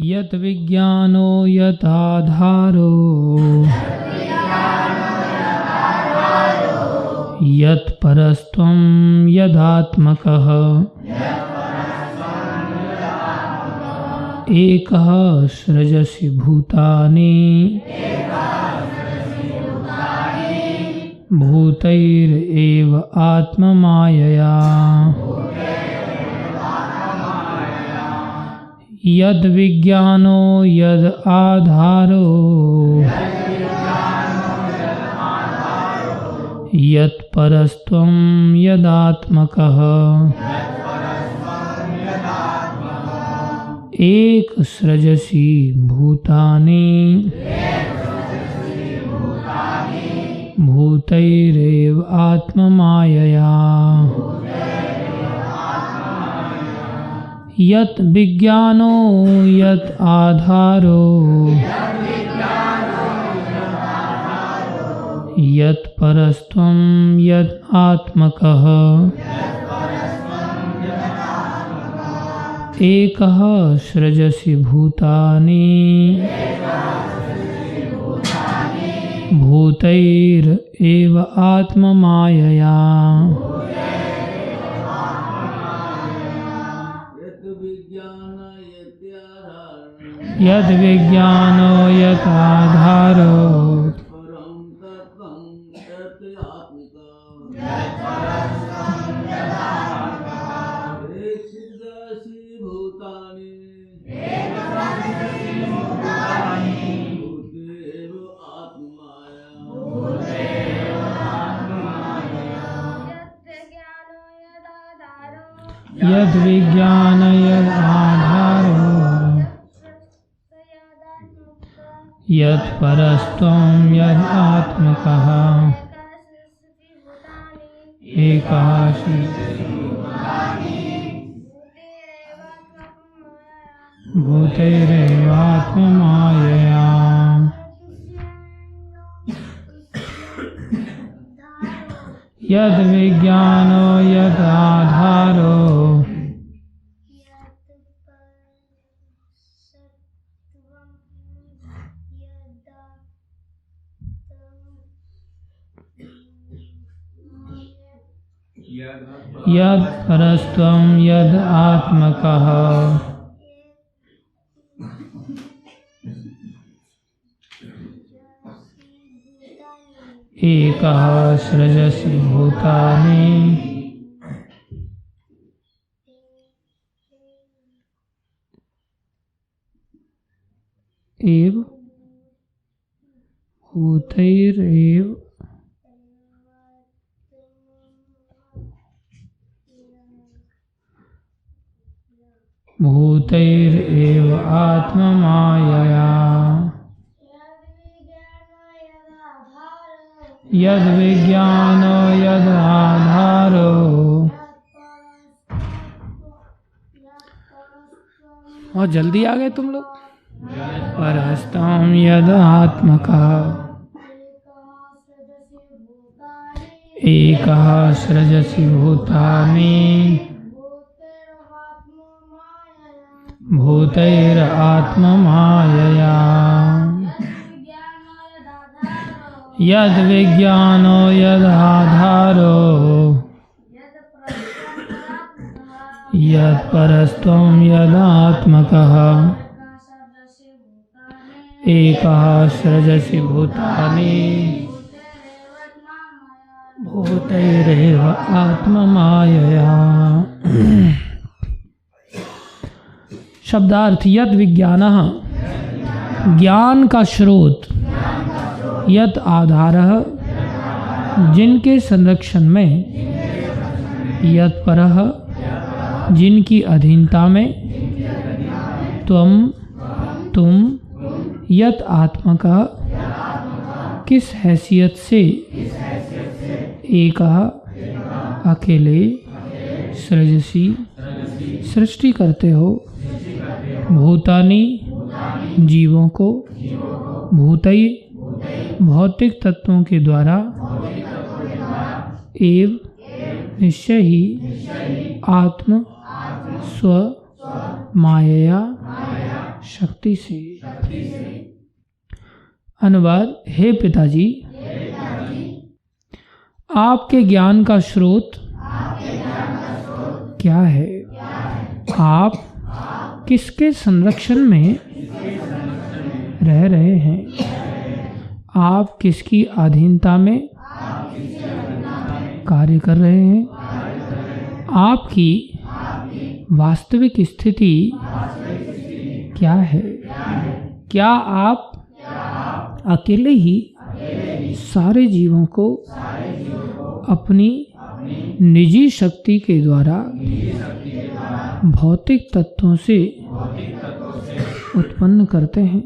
यत् विज्ञानो यथाधारो यत् परस्त्वं यदात्मकः एकः सृजसि भूतानि भूतैरेव आत्ममायया यद् विज्ञानो यद् आधारो यत् परस्त्वं यदात्मकः एक सृजसि भूतानि भूतैरेव आत्ममायया यत् विज्ञानो यत् आधारो यत् परस्त्वं यत् आत्मकः एकः सृजसि भूतानि भूतैरेव आत्ममायया यद् विज्ञानो यत् आधारो यद् विज्ञान यद् आधारो यत् परस्त्वं यद् आत्मकः एकः भूतैरेव आत्ममायया यद् विज्ञानो यद् आधारो यद् परस्त्वं यद् आत्मकः एकः सृजसि भूतानि एव भूतैरेव भूतैरेव आत्ममायया यद् विज्ञानो यद् आधारो और जल्दी आ गए तुम लोग परस्त्वं यद् आत्मकः एकः सृजसि भूतानि भूतैरात्ममायया यद् विज्ञानो यद् आधारो यत् परस्त्वं यदात्मकः एकः सृजसि भूतानि भूतैरेव आत्ममायया। शब्दार्थ यद् विज्ञानः ज्ञान का स्रोत यत् आधारः जिनके संरक्षण में यत् परः जिनकी अधीनता में तुम यत् आत्मकः किस हैसियत से एकः अकेले सृजसी सृष्टि करते हो भूतानि जीवों को भूतै भौतिक तत्वों के द्वारा एव निश्चय ही आत्म स्व मायया शक्ति से। अनुवाद। हे पिताजी, आपके ज्ञान का स्रोत क्या है? आप किसके संरक्षण में रह रहे हैं? आप किसकी अधीनता में कार्य कर रहे हैं? आपकी वास्तविक स्थिति क्या है? क्या आप अकेले ही सारे जीवों को अपनी निजी शक्ति के द्वारा भौतिक तत्वों से उत्पन्न करते हैं?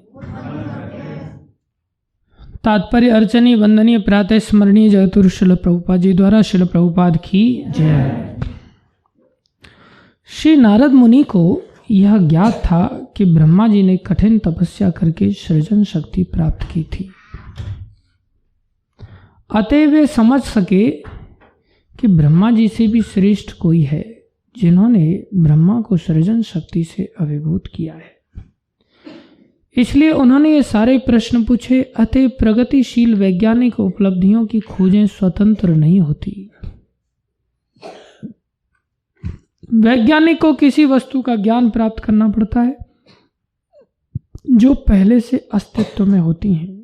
तात्पर्य। अर्चनीय, वंदनीय, प्रातः स्मरणीय जगतगुरु श्रील प्रभुपाद जी द्वारा श्रील प्रभुपाद की जय। श्री नारद मुनि को यह ज्ञात था कि ब्रह्मा जी ने कठिन तपस्या करके सृजन शक्ति प्राप्त की थी। अतः वे समझ सके कि ब्रह्मा जी से भी श्रेष्ठ कोई है जिन्होंने ब्रह्मा को सृजन शक्ति से अभिभूत किया है। इसलिए उन्होंने ये सारे प्रश्न पूछे। अतः प्रगतिशील वैज्ञानिक उपलब्धियों की खोजें स्वतंत्र नहीं होती। वैज्ञानिक को किसी वस्तु का ज्ञान प्राप्त करना पड़ता है जो पहले से अस्तित्व में होती हैं,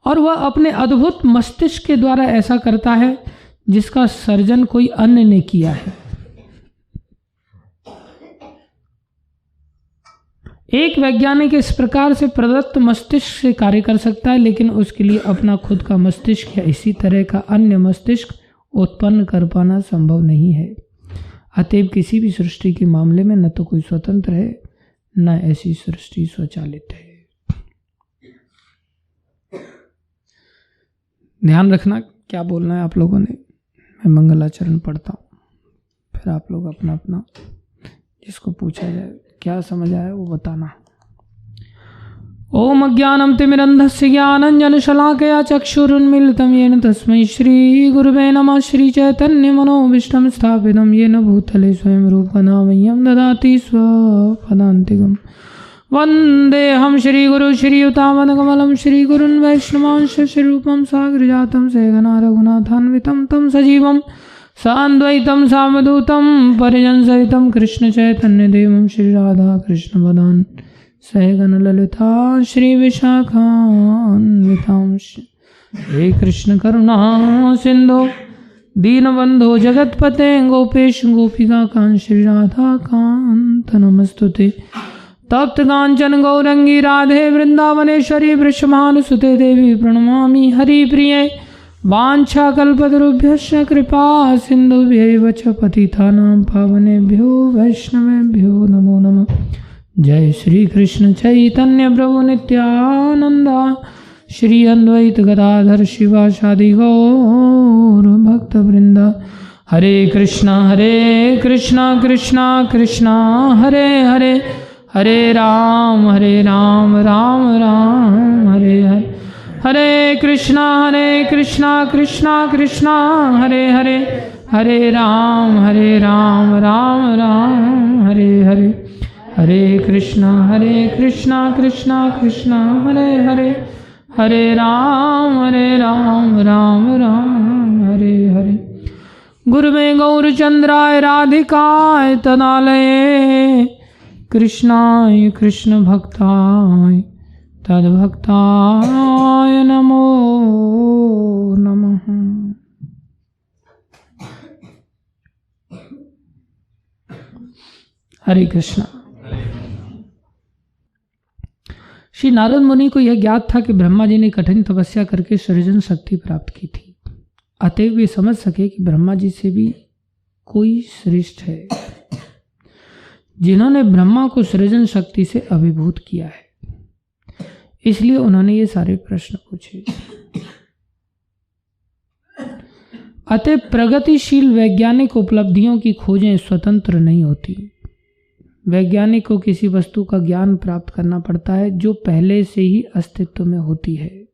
और वह अपने अद्भुत मस्तिष्क के द्वारा ऐसा करता है जिसका सर्जन कोई अन्य ने किया है। एक वैज्ञानिक इस प्रकार से प्रदत्त मस्तिष्क से कार्य कर सकता है, लेकिन उसके लिए अपना खुद का मस्तिष्क या इसी तरह का अन्य मस्तिष्क उत्पन्न कर पाना संभव नहीं है। अतएव किसी भी सृष्टि के मामले में न तो कोई स्वतंत्र है, न ऐसी सृष्टि स्वचालित है। ध्यान रखना क्या बोलना है आप लोगों ने। मैं मंगलाचरण पढ़ता हूँ, फिर आप लोग अपना अपना जिसको पूछा जाए क्या समझ आया वो बताना। ओम अज्ञानं तिमिरन्धस्य ज्ञानाञ्जनशलाकया चक्षुरुन्मीलितं येन तस्मै श्री गुरुवे नमः। श्री चैतन्य मनोभीष्टं स्थापितं येन भूतले स्वयं रूपा मह्यं ददाति स्वपदान्तिकम्। वन्देऽहं श्रीगुरु श्रीयुतापदकमलं श्रीगुरुन् वैष्णवांश श्रीरूपं साग्रजातं सहगना रघुनाथान्वितं तं सजीवं सान्द्वैतं सावधूतं परिजनसहितं कृष्णचैतन्यदेवं श्रीराधाकृष्णपदान् सहगण ललिता श्री विशाखान्वितां। हे कृष्ण करुणा सिंधो दीनबंधो जगतपते गोपेश गोपिका कांत श्री राधा कांत नमस्तुते। तप्त कांचन गौरंगी राधे वृंदावनेश्वरी वृषभानुसुते देवी प्रणमामि हरिप्रिये। वाञ्छाकल्पतरुभ्यश्च कृपा सिन्धुभ्यैव च पतितानां पावनेभ्यो वैष्णवेभ्यो नमो नमः। जय श्री कृष्ण चैतन्य प्रभु नित्यानंद श्री अद्वैत गदाधर शिवासादि गौर भक्त वृंद। हरे कृष्णा कृष्णा कृष्णा हरे हरे, हरे राम राम राम हरे हरे। हरे कृष्णा कृष्णा कृष्णा हरे हरे, हरे राम राम राम हरे हरे। हरे कृष्णा कृष्णा कृष्णा हरे हरे, हरे राम राम राम हरे हरे। गुरुवे गौरचंद्राय राधिकाय तदालये कृष्णाय कृष्ण भक्ताय तद्भक्ताय नमो नमः। हरे कृष्णा। श्री नारद मुनि को यह ज्ञात था कि ब्रह्मा जी ने कठिन तपस्या करके सृजन शक्ति प्राप्त की थी। अतएव वे समझ सके कि ब्रह्मा जी से भी कोई श्रेष्ठ है जिन्होंने ब्रह्मा को सृजन शक्ति से अभिभूत किया है। इसलिए उन्होंने ये सारे प्रश्न पूछे। अतः प्रगतिशील वैज्ञानिक उपलब्धियों की खोजें स्वतंत्र नहीं होती। वैज्ञानिक को किसी वस्तु का ज्ञान प्राप्त करना पड़ता है जो पहले से ही अस्तित्व में होती है,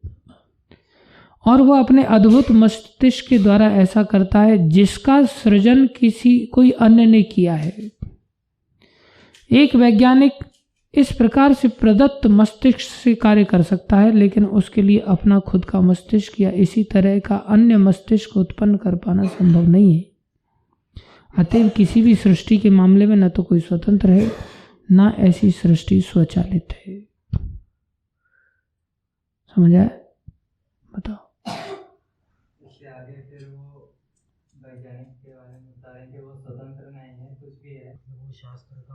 और वह अपने अद्भुत मस्तिष्क के द्वारा ऐसा करता है जिसका सृजन कोई अन्य ने किया है। एक वैज्ञानिक इस प्रकार से प्रदत्त मस्तिष्क से कार्य कर सकता है, लेकिन उसके लिए अपना खुद का मस्तिष्क या इसी तरह का अन्य मस्तिष्क उत्पन्न कर पाना संभव नहीं है। अतएव किसी भी सृष्टि के मामले में न तो कोई स्वतंत्र है, न ऐसी सृष्टि स्वचालित है। समझ आया? बताओ। इससे आगे फिर वो वैज्ञानिक के बारे में बता रहे हैं कि वो स्वतंत्र नहीं है, कुछ भी है, वो शास्त्र का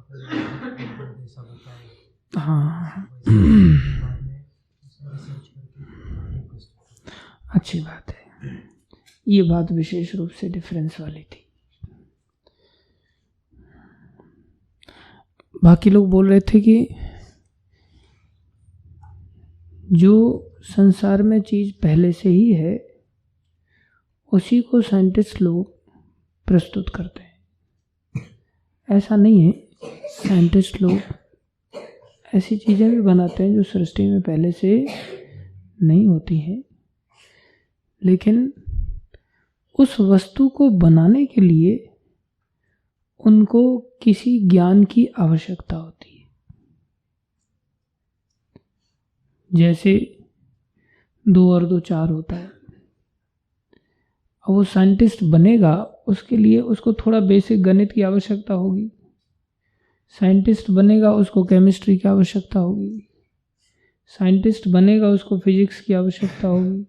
जैसा बताया। हाँ, अच्छी बात है। ये बात विशेष रूप से डिफरेंस वाली थी। बाकी लोग बोल रहे थे कि जो संसार में चीज पहले से ही है उसी को साइंटिस्ट लोग प्रस्तुत करते हैं। ऐसा नहीं है, साइंटिस्ट लोग ऐसी चीजें भी बनाते हैं जो सृष्टि में पहले से नहीं होती हैं, लेकिन उस वस्तु को बनाने के लिए उनको किसी ज्ञान की आवश्यकता होती है। जैसे 2 और 2 4 होता है। अब वो साइंटिस्ट बनेगा, उसके लिए उसको थोड़ा बेसिक गणित की आवश्यकता होगी। साइंटिस्ट बनेगा, उसको केमिस्ट्री की आवश्यकता होगी। साइंटिस्ट बनेगा, उसको फिजिक्स की आवश्यकता होगी।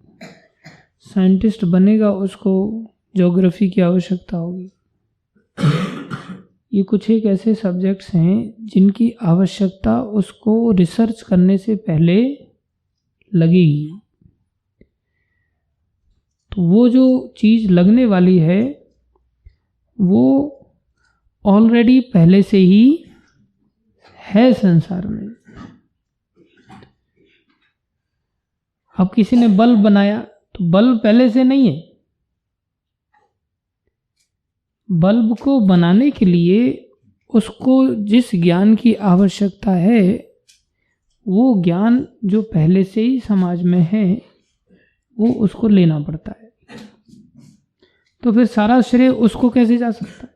साइंटिस्ट बनेगा, उसको ज्योग्राफी की आवश्यकता होगी। ये कुछ एक ऐसे सब्जेक्ट्स हैं जिनकी आवश्यकता उसको रिसर्च करने से पहले लगेगी। तो वो जो चीज़ लगने वाली है वो ऑलरेडी पहले से ही है संसार में। अब किसी ने बल्ब बनाया तो बल्ब पहले से नहीं है। बल्ब को बनाने के लिए उसको जिस ज्ञान की आवश्यकता है वो ज्ञान जो पहले से ही समाज में है वो उसको लेना पड़ता है। तो फिर सारा श्रेय उसको कैसे जा सकता है?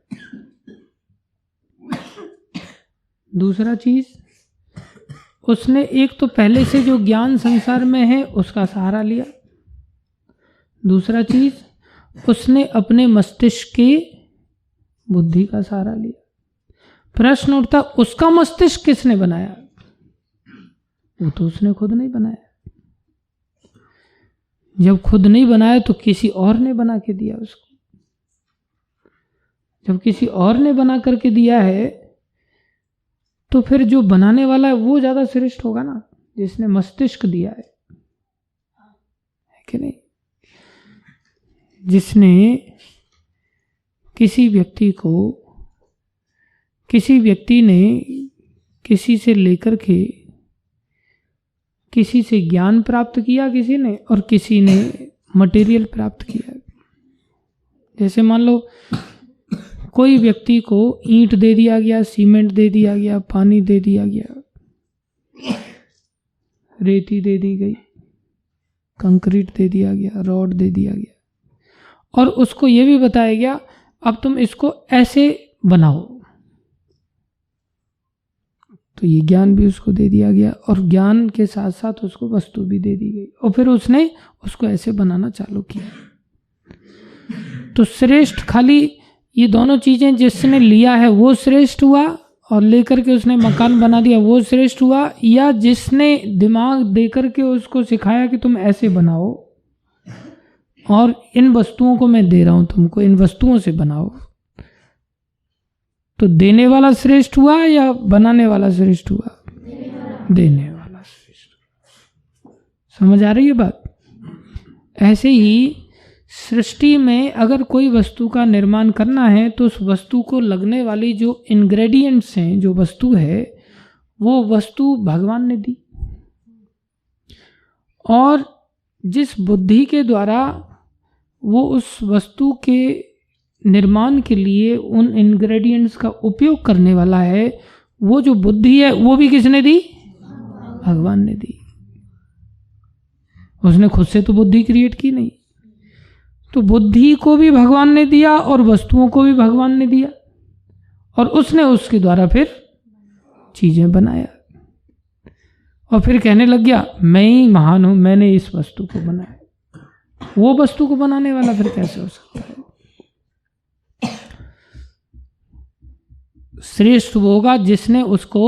दूसरा चीज, उसने एक तो पहले से जो ज्ञान संसार में है उसका सहारा लिया। दूसरा चीज, उसने अपने मस्तिष्क की बुद्धि का सहारा लिया। प्रश्न उठता, उसका मस्तिष्क किसने बनाया? वो तो उसने खुद नहीं बनाया। जब खुद नहीं बनाया तो किसी और ने बना के दिया उसको। जब किसी और ने बना करके दिया है तो फिर जो बनाने वाला है वो ज्यादा श्रेष्ठ होगा ना, जिसने मस्तिष्क दिया है कि नहीं? जिसने किसी व्यक्ति ने किसी से लेकर के किसी से ज्ञान प्राप्त किया किसी ने, और किसी ने मटेरियल प्राप्त किया। जैसे मान लो कोई व्यक्ति को ईंट दे दिया गया, सीमेंट दे दिया गया, पानी दे दिया गया, रेती दे दी गई, कंक्रीट दे दिया गया, रॉड दे दिया गया, और उसको ये भी बताया गया अब तुम इसको ऐसे बनाओ। तो ये ज्ञान भी उसको दे दिया गया और ज्ञान के साथ साथ उसको वस्तु भी दे दी गई, और फिर उसने उसको ऐसे बनाना चालू किया। तो श्रेष्ठ खाली ये दोनों चीजें जिसने लिया है वो श्रेष्ठ हुआ, और लेकर के उसने मकान बना दिया वो श्रेष्ठ हुआ, या जिसने दिमाग देकर के उसको सिखाया कि तुम ऐसे बनाओ और इन वस्तुओं को मैं दे रहा हूं तुमको, इन वस्तुओं से बनाओ। तो देने वाला श्रेष्ठ हुआ या बनाने वाला श्रेष्ठ हुआ? देने वाला श्रेष्ठ। समझ आ रही है बात? ऐसे ही सृष्टि में अगर कोई वस्तु का निर्माण करना है तो उस वस्तु को लगने वाली जो इंग्रेडिएंट्स हैं, जो वस्तु है, वो वस्तु भगवान ने दी। और जिस बुद्धि के द्वारा वो उस वस्तु के निर्माण के लिए उन इंग्रेडिएंट्स का उपयोग करने वाला है, वो जो बुद्धि है वो भी किसने दी? भगवान ने दी। उसने खुद से तो बुद्धि क्रिएट की नहीं। तो बुद्धि को भी भगवान ने दिया और वस्तुओं को भी भगवान ने दिया, और उसने उसके द्वारा फिर चीजें बनाया। और फिर कहने लग गया मैं ही महान हूं, मैंने इस वस्तु को बनाया। वो वस्तु को बनाने वाला फिर कैसे हो सकता है? श्रेष्ठ वो होगा जिसने उसको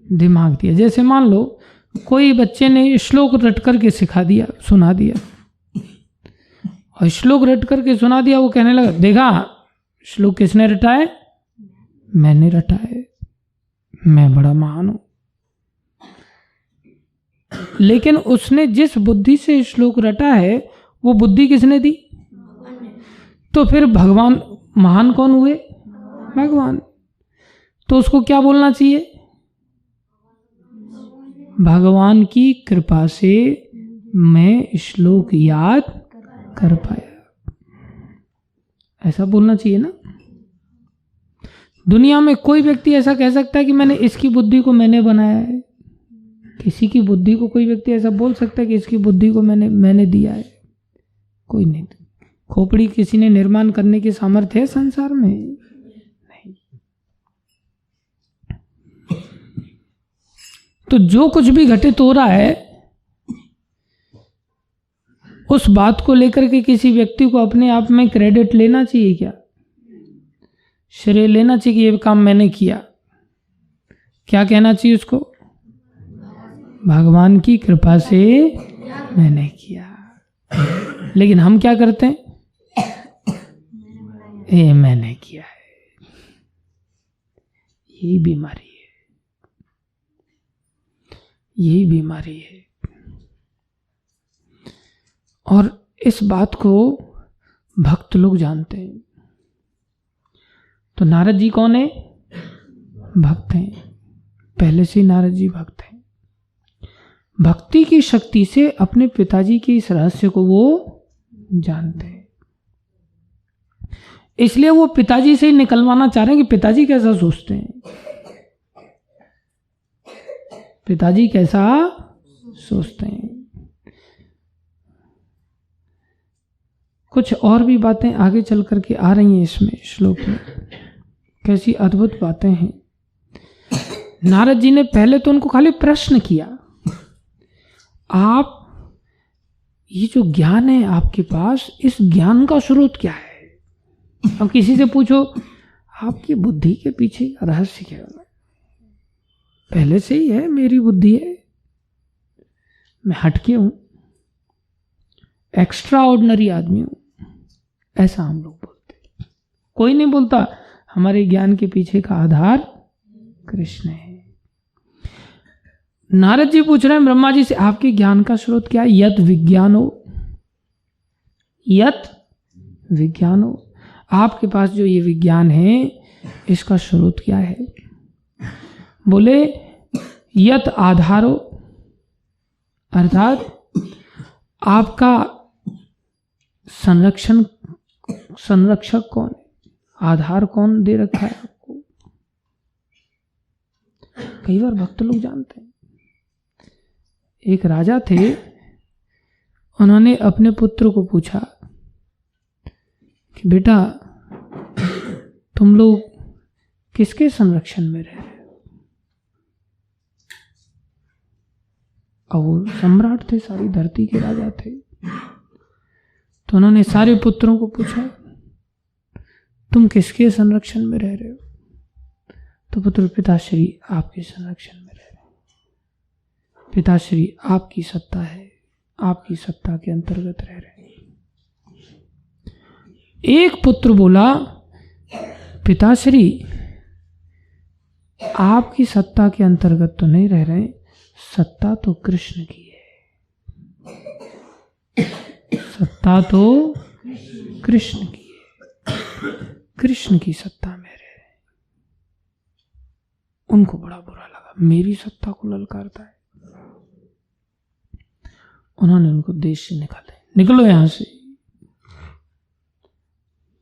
दिमाग दिया। जैसे मान लो कोई बच्चे ने श्लोक रट करके सिखा दिया, सुना दिया, और श्लोक रट करके सुना दिया, वो कहने लगा देखा श्लोक किसने रटा है? मैंने रटा है, मैं बड़ा महान हूं। लेकिन उसने जिस बुद्धि से श्लोक रटा है वो बुद्धि किसने दी? तो फिर भगवान महान कौन हुए? भगवान। तो उसको क्या बोलना चाहिए? भगवान की कृपा से मैं श्लोक याद कर पाया, ऐसा बोलना चाहिए ना। दुनिया में कोई व्यक्ति ऐसा कह सकता है कि मैंने इसकी बुद्धि को मैंने बनाया है? किसी की बुद्धि को कोई व्यक्ति ऐसा बोल सकता है कि इसकी बुद्धि को मैंने दिया है? कोई नहीं। खोपड़ी किसी ने निर्माण करने की सामर्थ्य है संसार में? नहीं। तो जो कुछ भी घटित हो रहा है उस बात को लेकर के किसी व्यक्ति को अपने आप में क्रेडिट लेना चाहिए क्या? श्रेय लेना चाहिए कि ये काम मैंने किया? क्या कहना चाहिए उसको? भगवान की कृपा से मैंने किया। लेकिन हम क्या करते हैं? ये मैंने किया है। यही बीमारी है, यही बीमारी है। और इस बात को भक्त लोग जानते हैं। तो नारद जी कौन है? भक्त हैं, पहले से नारद जी भक्त हैं। भक्ति की शक्ति से अपने पिताजी के इस रहस्य को वो जानते हैं, इसलिए वो पिताजी से ही निकलवाना चाह रहे हैं कि पिताजी कैसा सोचते हैं, पिताजी कैसा सोचते हैं। कुछ और भी बातें आगे चल करके आ रही हैं इसमें श्लोक में, कैसी अद्भुत बातें हैं। नारद जी ने पहले तो उनको खाली प्रश्न किया, आप ये जो ज्ञान है आपके पास, इस ज्ञान का स्रोत क्या है? अब किसी से पूछो आपकी बुद्धि के पीछे रहस्य क्या है? पहले से ही है, मेरी बुद्धि है, मैं हटके हूं, एक्स्ट्रा ऑर्डिनरी आदमी हूं, ऐसा हम लोग बोलते हैं। कोई नहीं बोलता हमारे ज्ञान के पीछे का आधार कृष्ण है। नारद जी पूछ रहे हैं ब्रह्मा जी से, आपके ज्ञान का स्रोत क्या है? यत विज्ञानो, यत विज्ञानो, आपके पास जो ये विज्ञान है इसका स्रोत क्या है? बोले यत आधारो, अर्थात आपका संरक्षक कौन है? आधार कौन दे रखा है आपको? कई बार भक्त लोग जानते हैं। एक राजा थे, उन्होंने अपने पुत्र को पूछा कि बेटा तुम लोग किसके संरक्षण में रह रहे हो? और वो सम्राट थे, सारी धरती के राजा थे। तो उन्होंने सारे पुत्रों को पूछा तुम किसके संरक्षण में रह रहे हो? तो पुत्र पिताश्री आपके संरक्षण में रह रहे हैं, पिताश्री आपकी सत्ता है, आपकी सत्ता के अंतर्गत रह रहे हैं। एक पुत्र बोला पिताश्री आपकी सत्ता के अंतर्गत तो नहीं रह रहे, सत्ता तो कृष्ण की है, सत्ता तो कृष्ण की है, कृष्ण की सत्ता में रह रहे। उनको बड़ा बुरा लगा, मेरी सत्ता को ललकारता है। उन्होंने उनको देश से निकाले, निकलो यहां से,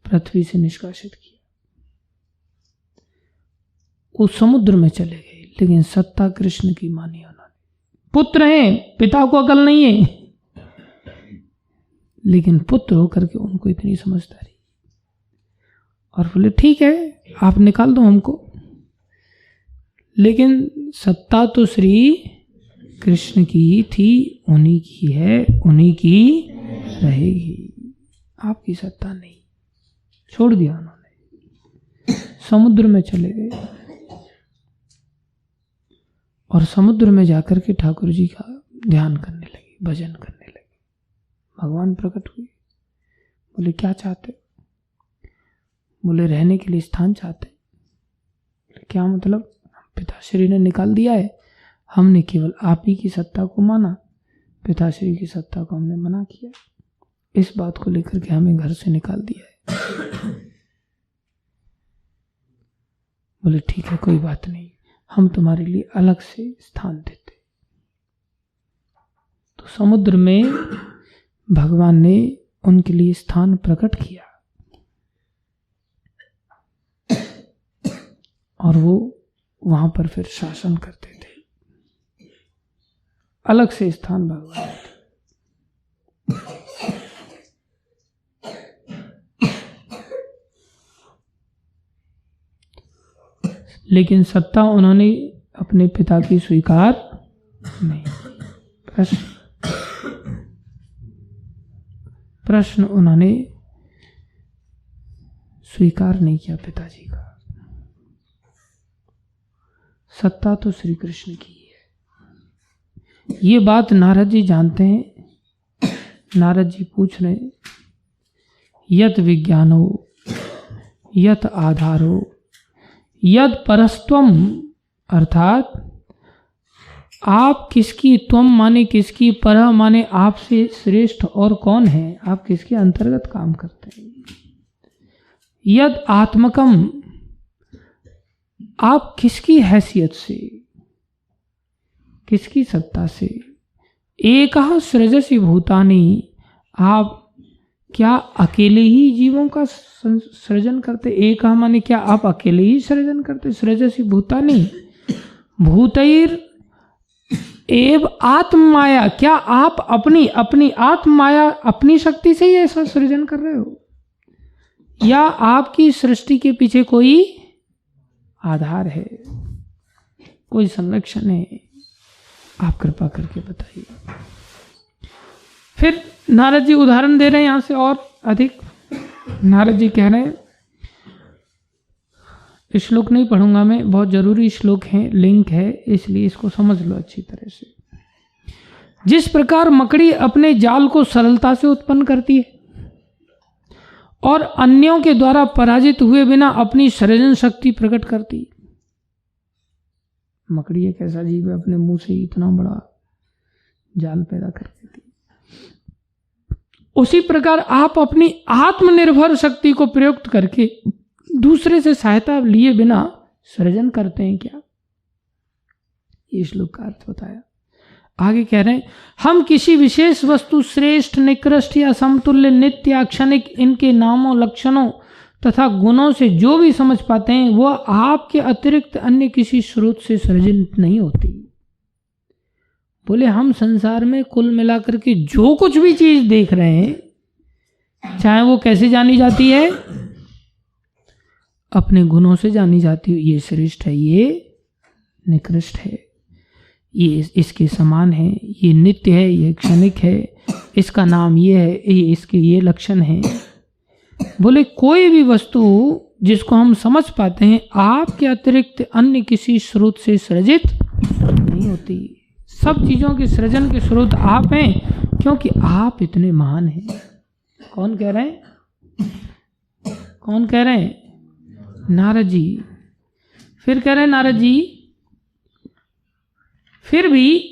पृथ्वी से निष्कासित किया। वो समुद्र में चले गए, लेकिन सत्ता कृष्ण की मानी उन्होंने। पुत्र हैं, पिता को अकल नहीं है, लेकिन पुत्र होकर के उनको इतनी समझदारी। और बोले ठीक है आप निकाल दो हमको, लेकिन सत्ता तो श्री कृष्ण की ही थी, उन्हीं की है, उन्हीं की रहेगी, आपकी सत्ता नहीं। छोड़ दिया उन्होंने, समुद्र में चले गए और समुद्र में जाकर के ठाकुर जी का ध्यान करने लगे, भजन करने लगे। भगवान प्रकट हुए, बोले क्या चाहते? बोले रहने के लिए स्थान चाहते। बोले क्या मतलब? पिताश्री ने निकाल दिया है, हमने केवल आप ही की सत्ता को माना, पिताश्री की सत्ता को हमने मना किया, इस बात को लेकर के हमें घर से निकाल दिया है। बोले ठीक है, कोई बात नहीं, हम तुम्हारे लिए अलग से स्थान देते। तो समुद्र में भगवान ने उनके लिए स्थान प्रकट किया और वो वहां पर फिर शासन करते थे, अलग से स्थान भगवान ने। लेकिन सत्ता उन्होंने अपने पिता की स्वीकार नहीं। प्रश्न उन्होंने स्वीकार नहीं किया पिताजी का। सत्ता तो श्री कृष्ण की है, ये बात नारद जी जानते हैं। नारद जी पूछ रहे, यत विज्ञानो यत आधारो यद परस्त्वम, अर्थात आप किसकी, त्वम माने किसकी, परह माने आपसे श्रेष्ठ और कौन है, आप किसके अंतर्गत काम करते हैं। यद आत्मकम, आप किसकी हैसियत से, किसकी सत्ता से। एकः सृजसि भूतानि, आप क्या अकेले ही जीवों का सृजन करते। एक माने क्या आप अकेले ही सृजन करते। सृजसि भूतानि, भूतैर एव आत्म माया, क्या आप अपनी अपनी आत्म माया अपनी शक्ति से ही ऐसा सृजन कर रहे हो, या आपकी सृष्टि के पीछे कोई आधार है, कोई संरक्षण है? आप कृपा करके बताइए। फिर नारद जी उदाहरण दे रहे हैं यहां से और अधिक। नारद जी कह रहे हैं, श्लोक नहीं पढ़ूंगा मैं, बहुत जरूरी श्लोक है, लिंक है, इसलिए इसको समझ लो अच्छी तरह से। जिस प्रकार मकड़ी अपने जाल को सरलता से उत्पन्न करती है और अन्यों के द्वारा पराजित हुए बिना अपनी सृजन शक्ति प्रकट करती है। मकड़ी एक ऐसा जीव है, अपने मुंह से इतना बड़ा जाल पैदा कर देती है। उसी प्रकार आप अपनी आत्मनिर्भर शक्ति को प्रयुक्त करके दूसरे से सहायता लिए बिना सृजन करते हैं क्या? ये श्लोक का अर्थ बताया। आगे कह रहे हैं, हम किसी विशेष वस्तु श्रेष्ठ, निकृष्ट या समतुल्य, नित्य या क्षणिक, इनके नामों, लक्षणों तथा गुणों से जो भी समझ पाते हैं वह आपके अतिरिक्त अन्य किसी स्रोत से सृजित नहीं होती। बोले हम संसार में कुल मिलाकर के जो कुछ भी चीज देख रहे हैं, चाहे वो कैसे जानी जाती है, अपने गुणों से जानी जाती है। ये श्रेष्ठ है, ये निकृष्ट है, ये इसके समान है, ये नित्य है, ये क्षणिक है, इसका नाम ये है, ये इसके ये लक्षण है। बोले कोई भी वस्तु जिसको हम समझ पाते हैं आपके अतिरिक्त अन्य किसी स्रोत से सृजित नहीं होती। सब चीजों के सृजन के स्रोत आप हैं, क्योंकि आप इतने महान हैं। कौन कह रहे हैं? कौन कह रहे हैं? नारद जी। फिर कह रहे हैं नारद जी, फिर भी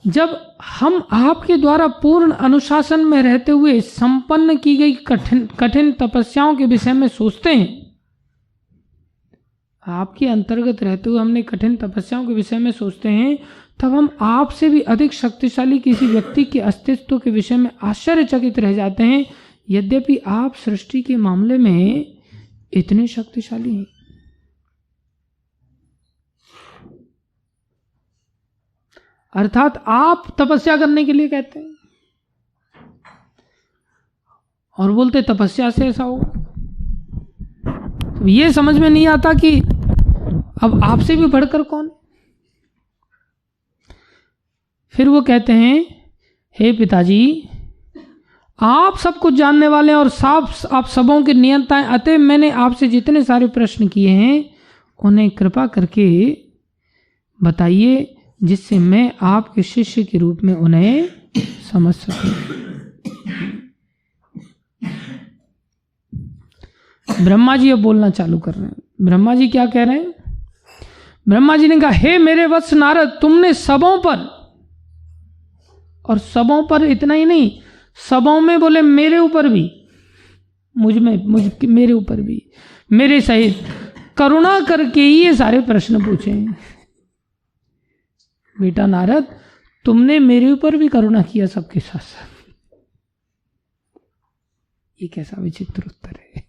जब हम आपके द्वारा पूर्ण अनुशासन में रहते हुए संपन्न की गई कठिन तपस्याओं के विषय में सोचते हैं, आपके अंतर्गत रहते हुए हमने कठिन तपस्याओं के विषय में सोचते हैं, तब हम आपसे भी अधिक शक्तिशाली किसी व्यक्ति के अस्तित्व के विषय में आश्चर्यचकित रह जाते हैं, यद्यपि आप सृष्टि के मामले में इतने शक्तिशाली हैं। अर्थात आप तपस्या करने के लिए कहते हैं और बोलते तपस्या से ऐसा होगा। तो ये समझ में नहीं आता कि अब आपसे भी बढ़कर कौन? फिर वो कहते हैं, हे पिताजी, आप सब कुछ जानने वाले हैं और आप सबों के नियंता हैं, अतः मैंने आपसे जितने सारे प्रश्न किए हैं उन्हें कृपा करके बताइए, जिससे मैं आपके शिष्य के रूप में उन्हें समझ सकूं। ब्रह्मा जी अब बोलना चालू कर रहे हैं। ब्रह्मा जी क्या कह रहे हैं? ब्रह्मा जी ने कहा, हे मेरे वत्स नारद, तुमने सबों पर, और सबों पर इतना ही नहीं, सबों में बोले मेरे ऊपर भी, मेरे ऊपर भी, मेरे सहित करुणा करके ही ये सारे प्रश्न पूछे हैं। बेटा नारद, तुमने मेरे ऊपर भी करुणा किया सबके साथ साथ। ये कैसा विचित्र उत्तर है।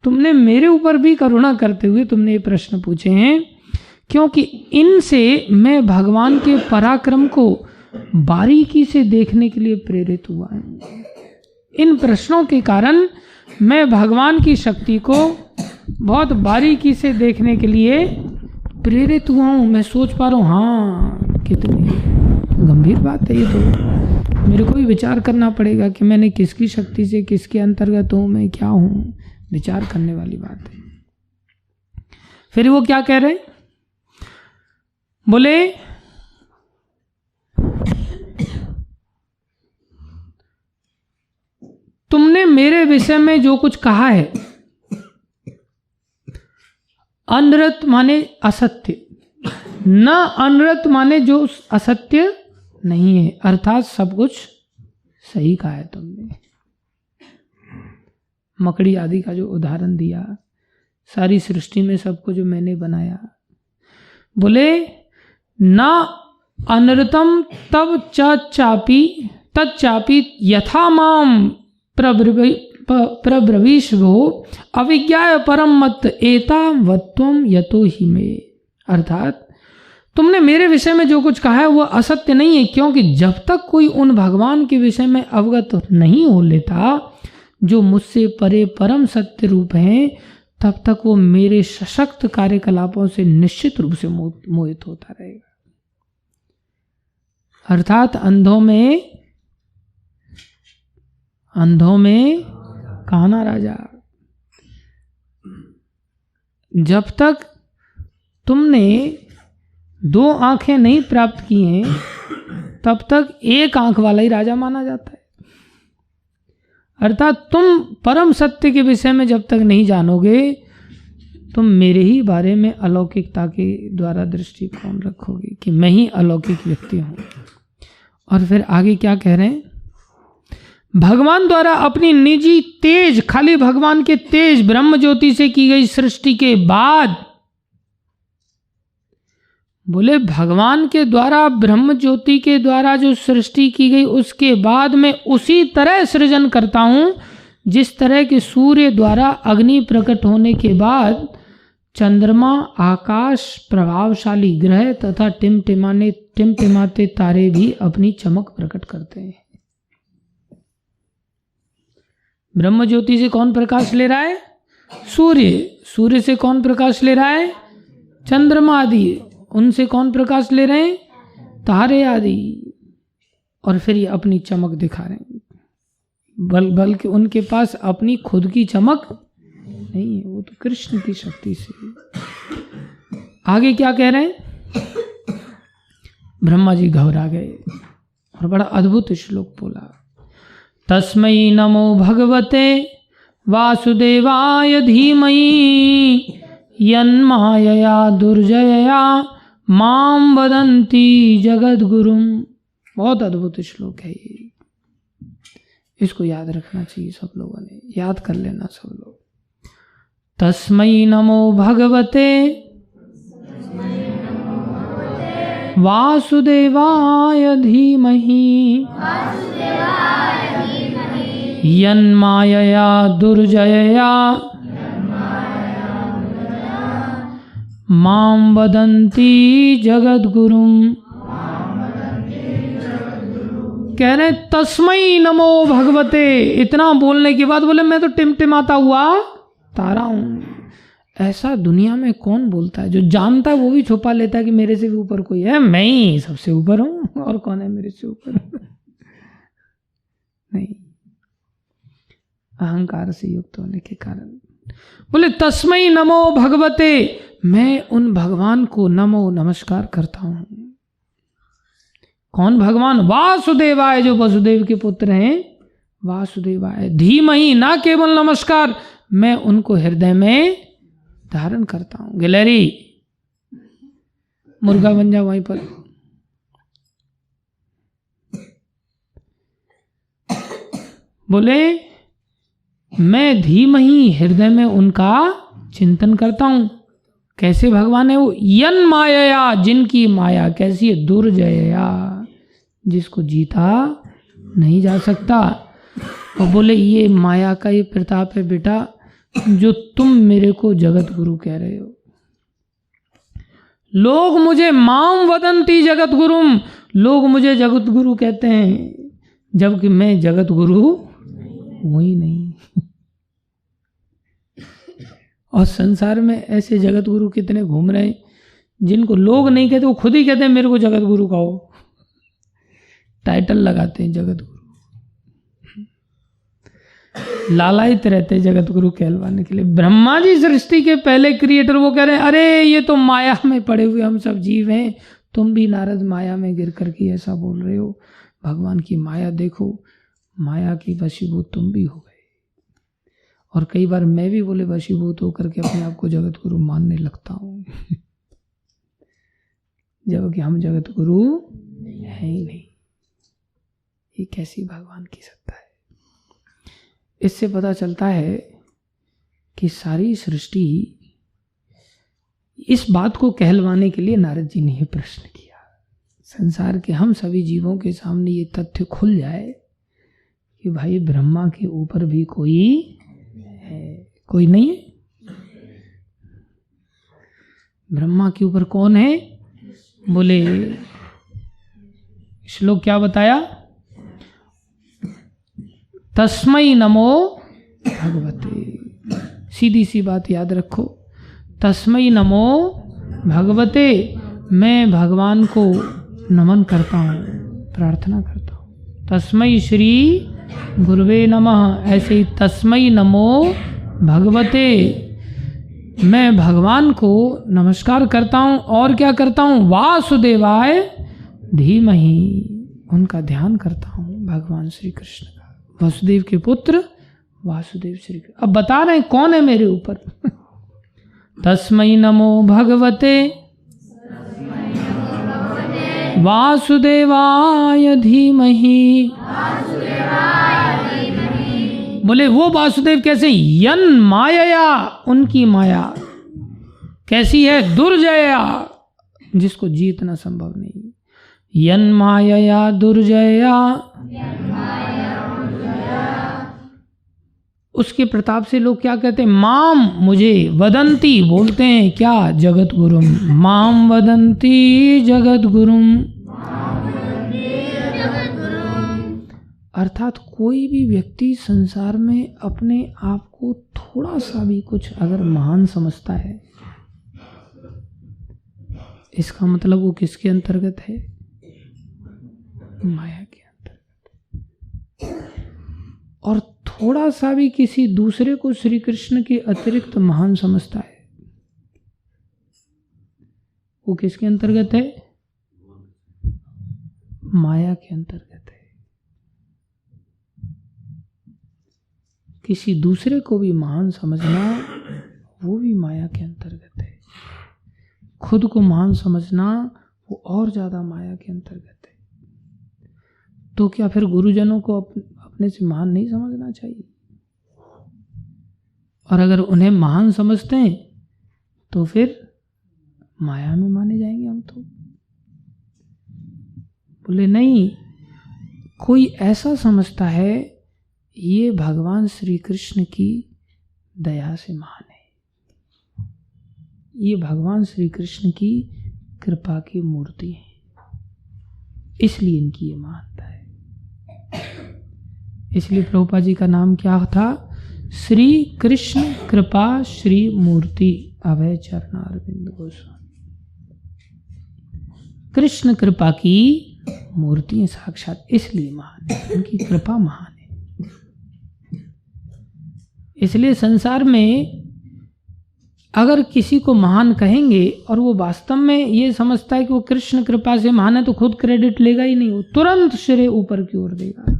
तुमने मेरे ऊपर भी करुणा करते हुए तुमने ये प्रश्न पूछे हैं, क्योंकि इनसे मैं भगवान के पराक्रम को बारीकी से देखने के लिए प्रेरित हुआ हूं। इन प्रश्नों के कारण मैं भगवान की शक्ति को बहुत बारीकी से देखने के लिए प्रेरित हुआ हूं। मैं सोच पा रहा हूं, हाँ कितनी गंभीर बात है ये, तो मेरे को भी विचार करना पड़ेगा कि मैंने किसकी शक्ति से किसके अंतर्गत हूं, मैं क्या हूं, विचार करने वाली बात है। फिर वो क्या कह रहे हैं? बोले तुमने मेरे विषय में जो कुछ कहा है, अनृत माने असत्य, न अनृत माने जो असत्य नहीं है, अर्थात सब कुछ सही कहा है तुमने। मकड़ी आदि का जो उदाहरण दिया, सारी सृष्टि में सबको जो मैंने बनाया, बोले न अनृतम तब तच्चापि यथा माम प्रब्रवीश वो अविज्ञाय परम मत एतावत्वम यतो ही में। अर्थात तुमने मेरे विषय में जो कुछ कहा है वह असत्य नहीं है, क्योंकि जब तक कोई उन भगवान के विषय में अवगत नहीं हो लेता जो मुझसे परे परम सत्य रूप हैं, तब तक वो मेरे सशक्त कार्यकलापों से निश्चित रूप से मोहित होता रहेगा। अर्थात अंधों में कान्हा राजा। जब तक तुमने 2 आंखें नहीं प्राप्त की हैं, तब तक 1 आंख वाला ही राजा माना जाता है। अर्थात तुम परम सत्य के विषय में जब तक नहीं जानोगे, तुम मेरे ही बारे में अलौकिकता के द्वारा दृष्टिकोण रखोगे कि मैं ही अलौकिक व्यक्ति हूं। और फिर आगे क्या कह रहे हैं? भगवान द्वारा अपनी निजी तेज, खाली भगवान के तेज ब्रह्म ज्योति से की गई सृष्टि के बाद, बोले भगवान के द्वारा ब्रह्म ज्योति के द्वारा जो सृष्टि की गई, उसके बाद मैं उसी तरह सृजन करता हूं जिस तरह के सूर्य द्वारा अग्नि प्रकट होने के बाद चंद्रमा, आकाश, प्रभावशाली ग्रह तथा टिमटिमाते तारे भी अपनी चमक प्रकट करते हैं। ब्रह्म ज्योति से कौन प्रकाश ले रहा है? सूर्य से कौन प्रकाश ले रहा है? चंद्रमा आदि। उनसे कौन प्रकाश ले रहे हैं? तारे आदि। और फिर ये अपनी चमक दिखा रहे हैं, बल्कि उनके पास अपनी खुद की चमक नहीं है, वो तो कृष्ण की शक्ति से। आगे क्या कह रहे हैं? ब्रह्मा जी घबरा गए और बड़ा अद्भुत श्लोक बोला, तस्मै नमो भगवते वासुदेवाय धीमहि यन्मायया दुर्जयया माम वदन्ति जगद्गुरुम। बहुत अद्भुत श्लोक है ये, इसको याद रखना चाहिए सब लोगों ने, याद कर लेना सब लोग। तस्मै नमो भगवते वासुदेवाय धीमहि यन्मायया दुर्जयया मां वदन्ति जगद्गुरुम। कह रहे तस्मै नमो भगवते। इतना बोलने के बाद बोले मैं तो टिमटिमाता हुआ तारा हूं, ऐसा दुनिया में कौन बोलता है? जो जानता है वो भी छुपा लेता है कि मेरे से भी ऊपर कोई है, मैं ही सबसे ऊपर हूं, और कौन है मेरे से ऊपर? नहीं, अहंकार से युक्त होने के कारण। बोले तस्मै नमो भगवते, मैं उन भगवान को नमो नमस्कार करता हूं। कौन भगवान? वासुदेवाय, जो वसुदेव के पुत्र हैं, वासुदेवाय। धीमहि, ना केवल नमस्कार, मैं उनको हृदय में धारण करता हूं। गिलहरी मुर्गा बन जा वहीं पर। बोले मैं धीमहि, हृदय में उनका चिंतन करता हूं। कैसे भगवान है वो? यन माया, जिनकी माया कैसी है? दुर्जया, जिसको जीता नहीं जा सकता। और बोले ये माया का ये प्रताप है बेटा, जो तुम मेरे को जगत गुरु कह रहे हो। लोग मुझे माम वदंती जगत गुरुम, लोग मुझे जगत गुरु कहते हैं, जबकि मैं जगत गुरु हूं ही नहीं। और संसार में ऐसे जगत गुरु कितने घूम रहे हैं, जिनको लोग नहीं कहते, वो खुद ही कहते हैं मेरे को जगत गुरु कहो। टाइटल लगाते हैं जगत गुरु, लालायित रहते जगत गुरु कहलवाने के लिए। ब्रह्मा जी सृष्टि के पहले क्रिएटर, वो कह रहे हैं अरे ये तो माया में पड़े हुए हम सब जीव हैं, तुम भी नारद माया में गिर करके ऐसा बोल रहे हो। भगवान की माया देखो, माया की वशीभूत तुम भी हो गए। और कई बार मैं भी बोले वशीभूत होकर के अपने आप को जगत गुरु मानने लगता हूँ, जबकि हम जगत गुरु है ही नहीं। ये कैसी भगवान की सत्ता है? इससे पता चलता है कि सारी सृष्टि, इस बात को कहलवाने के लिए नारद जी ने ये प्रश्न किया। संसार के हम सभी जीवों के सामने ये तथ्य खुल जाए कि भाई ब्रह्मा के ऊपर भी कोई है, कोई नहीं है। ब्रह्मा के ऊपर कौन है? बोले श्लोक क्या बताया? तस्मै नमो भगवते। सीधी सी बात याद रखो, तस्मै नमो भगवते, मैं भगवान को नमन करता हूँ, प्रार्थना करता हूँ। तस्मै श्री गुरुवे नमः, ऐसे ही तस्मै नमो भगवते, मैं भगवान को नमस्कार करता हूँ। और क्या करता हूँ? वासुदेवाय धीमहि, उनका ध्यान करता हूँ, भगवान श्री कृष्ण का, वसुदेव के पुत्र वासुदेव श्री कृष्ण। अब बता रहे हैं कौन है मेरे ऊपर। तस्मै नमो भगवते वासुदेवाय धीमहि। बोले वो वासुदेव कैसे? यन माया, उनकी माया कैसी है? दुर्जया, जिसको जीतना संभव नहीं। यन माया दुर्जया, उसके प्रताप से लोग क्या कहते हैं? माम, मुझे, वदंती, बोलते हैं क्या? जगत गुरुम। माम वदंती जगत गुरुम। अर्थात कोई भी व्यक्ति संसार में अपने आप को थोड़ा सा भी कुछ अगर महान समझता है, इसका मतलब वो किसके अंतर्गत है? माया के अंतर्गत। और थोड़ा सा भी किसी दूसरे को श्री कृष्ण के अतिरिक्त महान समझता है, वो किसके अंतर्गत है? माया के अंतर्गत है। किसी दूसरे को भी महान समझना, वो भी माया के अंतर्गत है। खुद को महान समझना, वो और ज्यादा माया के अंतर्गत है। तो क्या फिर गुरुजनों को अपने से महान नहीं समझना चाहिए? और अगर उन्हें महान समझते हैं तो फिर माया में माने जाएंगे हम तो। बोले नहीं, कोई ऐसा समझता है ये भगवान श्री कृष्ण की दया से महान है, ये भगवान श्री कृष्ण की कृपा की मूर्ति है, इसलिए इनकी ये महानता है। इसलिए प्रभुपाद जी का नाम क्या था? श्री कृष्ण कृपा श्री मूर्ति अभय चरणारविंद गोस्वामी। कृष्ण कृपा की मूर्ति साक्षात इसलिए महान है, उनकी कृपा महान है। इसलिए संसार में अगर किसी को महान कहेंगे और वो वास्तव में ये समझता है कि वो कृष्ण कृपा से महान है, तो खुद क्रेडिट लेगा ही नहीं, वो तुरंत सिरे ऊपर की ओर देगा।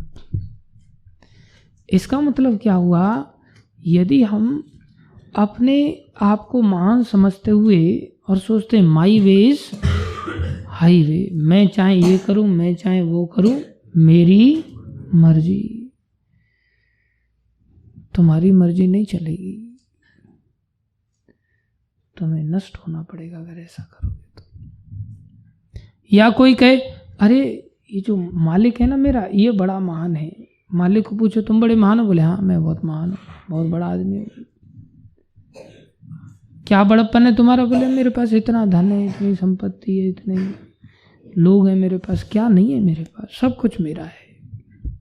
इसका मतलब क्या हुआ? यदि हम अपने आप को महान समझते हुए और सोचते हैं माई वेज हाईवे, मैं चाहे ये करूं, मैं चाहे वो करूं, मेरी मर्जी, तुम्हारी मर्जी नहीं चलेगी, तुम्हें नष्ट होना पड़ेगा अगर ऐसा करोगे तो। या कोई कहे अरे ये जो मालिक है ना मेरा, ये बड़ा महान है। मालिक को पूछो तुम बड़े महान हो? बोले हाँ मैं बहुत महान हूँ, बहुत बड़ा आदमी हूँ। क्या बड़प्पन है तुम्हारा? बोले मेरे पास इतना धन है, इतनी संपत्ति है, इतने लोग हैं मेरे पास। क्या नहीं है मेरे पास? सब कुछ मेरा है।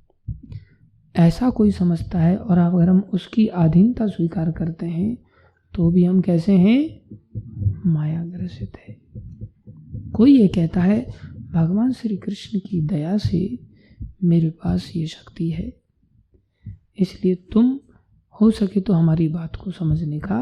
ऐसा कोई समझता है और अगर हम उसकी अधीनता स्वीकार करते हैं तो भी हम कैसे हैं? माया ग्रसित है। कोई ये कहता है भगवान श्री कृष्ण की दया से मेरे पास ये शक्ति है, इसलिए तुम हो सके तो हमारी बात को समझने का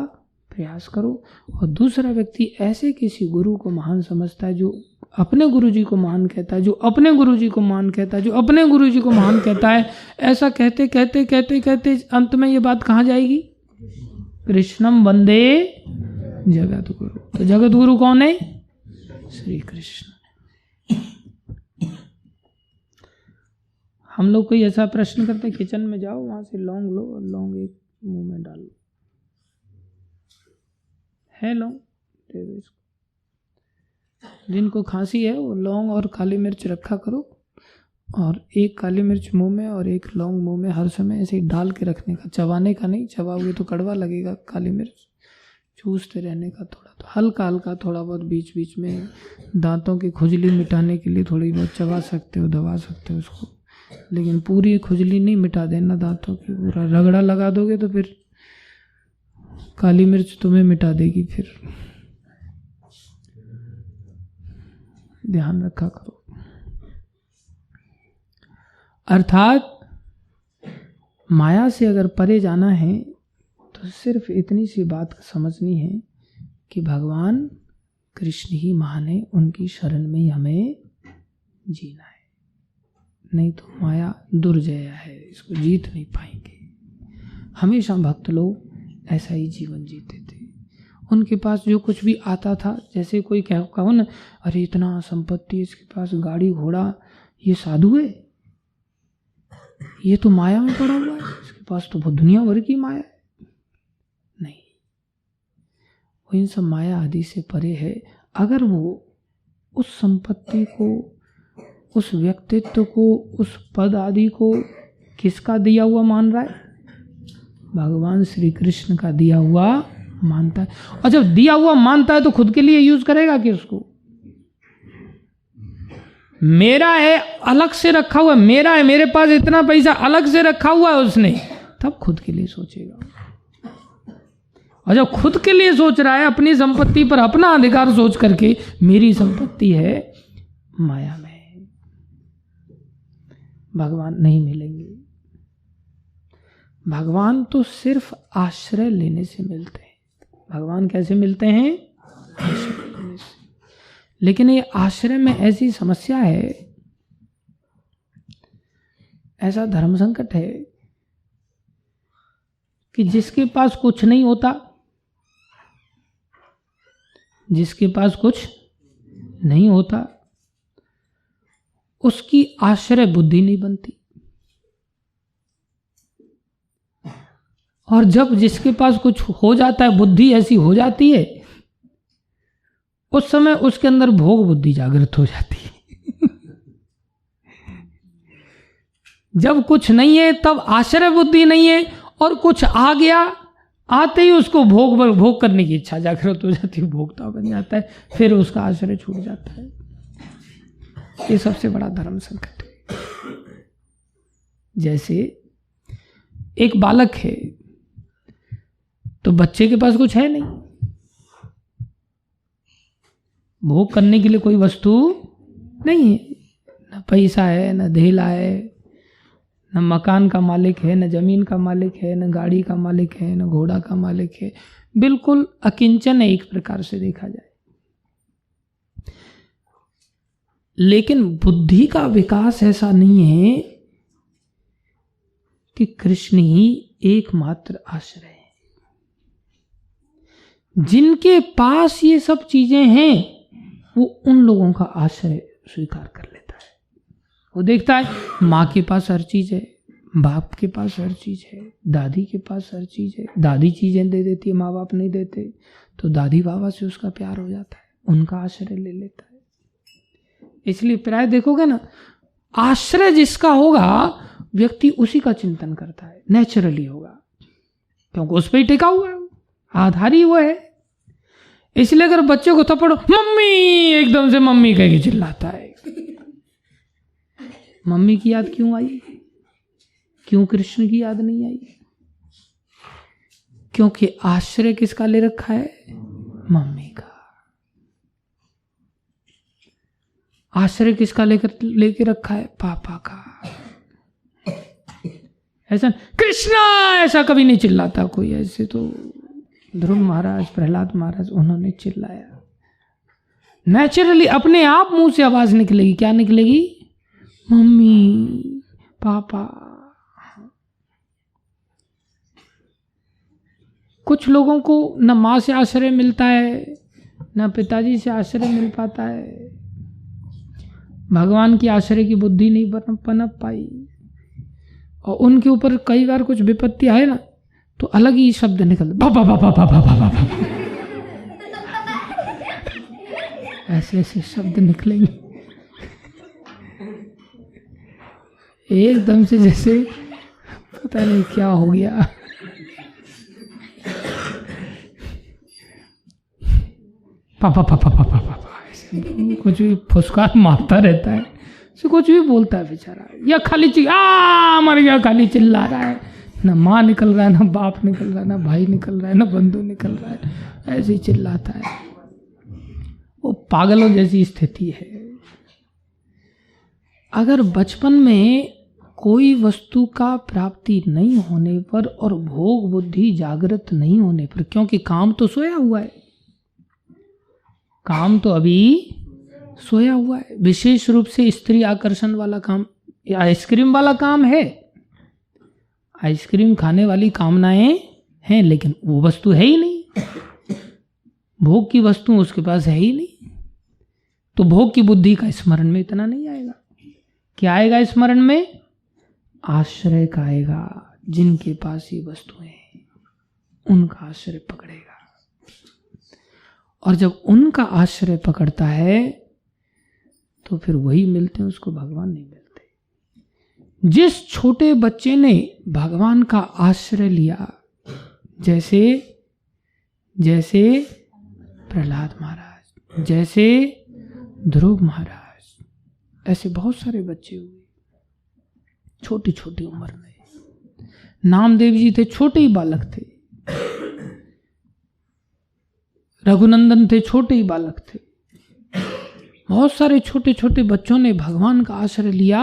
प्रयास करो। और दूसरा व्यक्ति ऐसे किसी गुरु को महान समझता है जो अपने गुरुजी को महान कहता है, जो अपने गुरुजी को महान कहता है, जो अपने गुरुजी को महान कहता है। ऐसा कहते कहते कहते कहते अंत में ये बात कहाँ जाएगी? कृष्णम वंदे जगत गुरु। तो जगत गुरु कौन है? श्री कृष्ण। हम लोग कोई ऐसा प्रश्न करते हैं, किचन में जाओ, वहां से लौंग लो और लौंग एक मुंह में डाल लो, है लौंग दे दो इसको। जिनको खांसी है वो लौंग और काली मिर्च रखा करो, और एक काली मिर्च मुंह में और एक लौंग मुंह में, हर समय ऐसे ही डाल के रखने का, चबाने का नहीं। चबाओगे तो कड़वा लगेगा। काली मिर्च चूसते रहने का, थोड़ा तो हल्का हल्का, थोड़ा बहुत बीच बीच में दांतों की खुजली मिटाने के लिए थोड़ी बहुत चबा सकते हो, दबा सकते हो उसको, लेकिन पूरी खुजली नहीं मिटा देना दांतों की। पूरा रगड़ा लगा दोगे तो फिर काली मिर्च तुम्हें मिटा देगी। फिर ध्यान रखा करो। अर्थात माया से अगर परे जाना है तो सिर्फ इतनी सी बात समझनी है कि भगवान कृष्ण ही महान है, उनकी शरण में ही हमें जीना है। नहीं तो माया दुर्जया है, इसको जीत नहीं पाएंगे। हमेशा भक्त लोग ऐसा ही जीवन जीते थे। उनके पास जो कुछ भी आता था, जैसे कोई कहो ना, अरे इतना संपत्ति, इसके पास गाड़ी घोड़ा, ये साधु है, ये तो माया में पड़ा हुआ है, इसके पास तो बहुत दुनिया भर की माया है। नहीं, वो इन सब माया आदि से परे है। अगर वो उस संपत्ति को, उस व्यक्तित्व को, उस पद आदि को किसका दिया हुआ मान रहा है? भगवान श्री कृष्ण का दिया हुआ मानता है। और जब दिया हुआ मानता है तो खुद के लिए यूज करेगा कि उसको मेरा है, अलग से रखा हुआ, मेरा है, मेरे पास इतना पैसा अलग से रखा हुआ है उसने, तब खुद के लिए सोचेगा। और जब खुद के लिए सोच रहा है, अपनी संपत्ति पर अपना अधिकार सोच करके, मेरी संपत्ति है, माया में भगवान नहीं मिलेंगे। भगवान तो सिर्फ आश्रय लेने से मिलते हैं। भगवान कैसे मिलते हैं? आश्रय लेने से। लेकिन ये आश्रय में ऐसी समस्या है, ऐसा धर्म संकट है कि जिसके पास कुछ नहीं होता, जिसके पास कुछ नहीं होता, उसकी आश्रय बुद्धि नहीं बनती। और जब जिसके पास कुछ हो जाता है, बुद्धि ऐसी हो जाती है, उस समय उसके अंदर भोग बुद्धि जागृत हो जाती है। जब कुछ नहीं है तब आश्रय बुद्धि नहीं है, और कुछ आ गया, आते ही उसको भोग करने की इच्छा जागृत हो जाती है, भोगता बन जाता है, फिर उसका आश्रय छूट जाता है। ये सबसे बड़ा धर्म संकट है। जैसे एक बालक है, तो बच्चे के पास कुछ है नहीं, भोग करने के लिए कोई वस्तु नहीं है, न पैसा है, न धेला है, न मकान का मालिक है, न जमीन का मालिक है, न गाड़ी का मालिक है, न घोड़ा का मालिक है, बिल्कुल अकिंचन है एक प्रकार से देखा जाए। लेकिन बुद्धि का विकास ऐसा नहीं है कि कृष्ण ही एकमात्र आश्रय है। जिनके पास ये सब चीजें हैं वो उन लोगों का आश्रय स्वीकार कर लेता है। वो देखता है माँ के पास हर चीज है, बाप के पास हर चीज है, दादी के पास हर चीज है, दादी चीजें दे देती है, माँ बाप नहीं देते, तो दादी बाबा से उसका प्यार हो जाता है, उनका आश्रय ले लेता है। इसलिए प्राय देखोगे ना, आश्रय जिसका होगा व्यक्ति उसी का चिंतन करता है, नेचुरली होगा, क्योंकि उस पर ही टिका हुआ है, आधार ही वो है। इसलिए अगर बच्चे को थप्पड़ मम्मी एकदम से मम्मी कह के चिल्लाता है, मम्मी की याद क्यों आई? क्यों कृष्ण की याद नहीं आई? क्योंकि आश्रय किसका ले रखा है? मम्मी का। आश्रय किसका लेके रखा है? पापा का। ऐसा कृष्णा ऐसा कभी नहीं चिल्लाता कोई, ऐसे तो ध्रुव महाराज, प्रहलाद महाराज, उन्होंने चिल्लाया। नेचुरली अपने आप मुंह से आवाज निकलेगी, क्या निकलेगी? मम्मी, पापा। कुछ लोगों को न माँ से आश्रय मिलता है, न पिताजी से आश्रय मिल पाता है, भगवान की आश्रय की बुद्धि नहीं पनप पाई, और उनके ऊपर कई बार कुछ विपत्ति आए ना तो अलग ही शब्द निकलते, बाबा बाबा बाबा बाबा, ऐसे ऐसे शब्द निकलेंगे एकदम से, जैसे पता नहीं क्या हो गया। पापा पापा पापा पापा, ऐसे कुछ भी फुसकार मारता रहता है, से कुछ भी बोलता है बेचारा, या खाली मर गया, खाली चिल्ला रहा है, ना माँ निकल रहा है, ना बाप निकल रहा है, ना भाई निकल रहा है, ना बंधु निकल रहा है, ऐसे ही चिल्लाता है। वो पागलों जैसी स्थिति है। अगर बचपन में कोई वस्तु का प्राप्ति नहीं होने पर और भोग बुद्धि जागृत नहीं होने पर, क्योंकि काम तो सोया हुआ है, काम तो अभी सोया हुआ है, विशेष रूप से स्त्री आकर्षण वाला काम, आइसक्रीम वाला काम है, आइसक्रीम खाने वाली कामनाएं हैं, लेकिन वो वस्तु है ही नहीं, भोग की वस्तु उसके पास है ही नहीं, तो भोग की बुद्धि का स्मरण में इतना नहीं आएगा। क्या आएगा स्मरण में? आश्रय का आएगा। जिनके पास ये वस्तुएं हैं उनका आश्रय पकड़ेगा, और जब उनका आश्रय पकड़ता है तो फिर वही मिलते हैं, उसको भगवान नहीं मिलते। जिस छोटे बच्चे ने भगवान का आश्रय लिया, जैसे जैसे प्रहलाद महाराज, जैसे ध्रुव महाराज, ऐसे बहुत सारे बच्चे हुए छोटी छोटी उम्र में। नामदेव जी थे, छोटे ही बालक थे, रघुनंदन थे, छोटे ही बालक थे। बहुत सारे छोटे छोटे बच्चों ने भगवान का आश्रय लिया,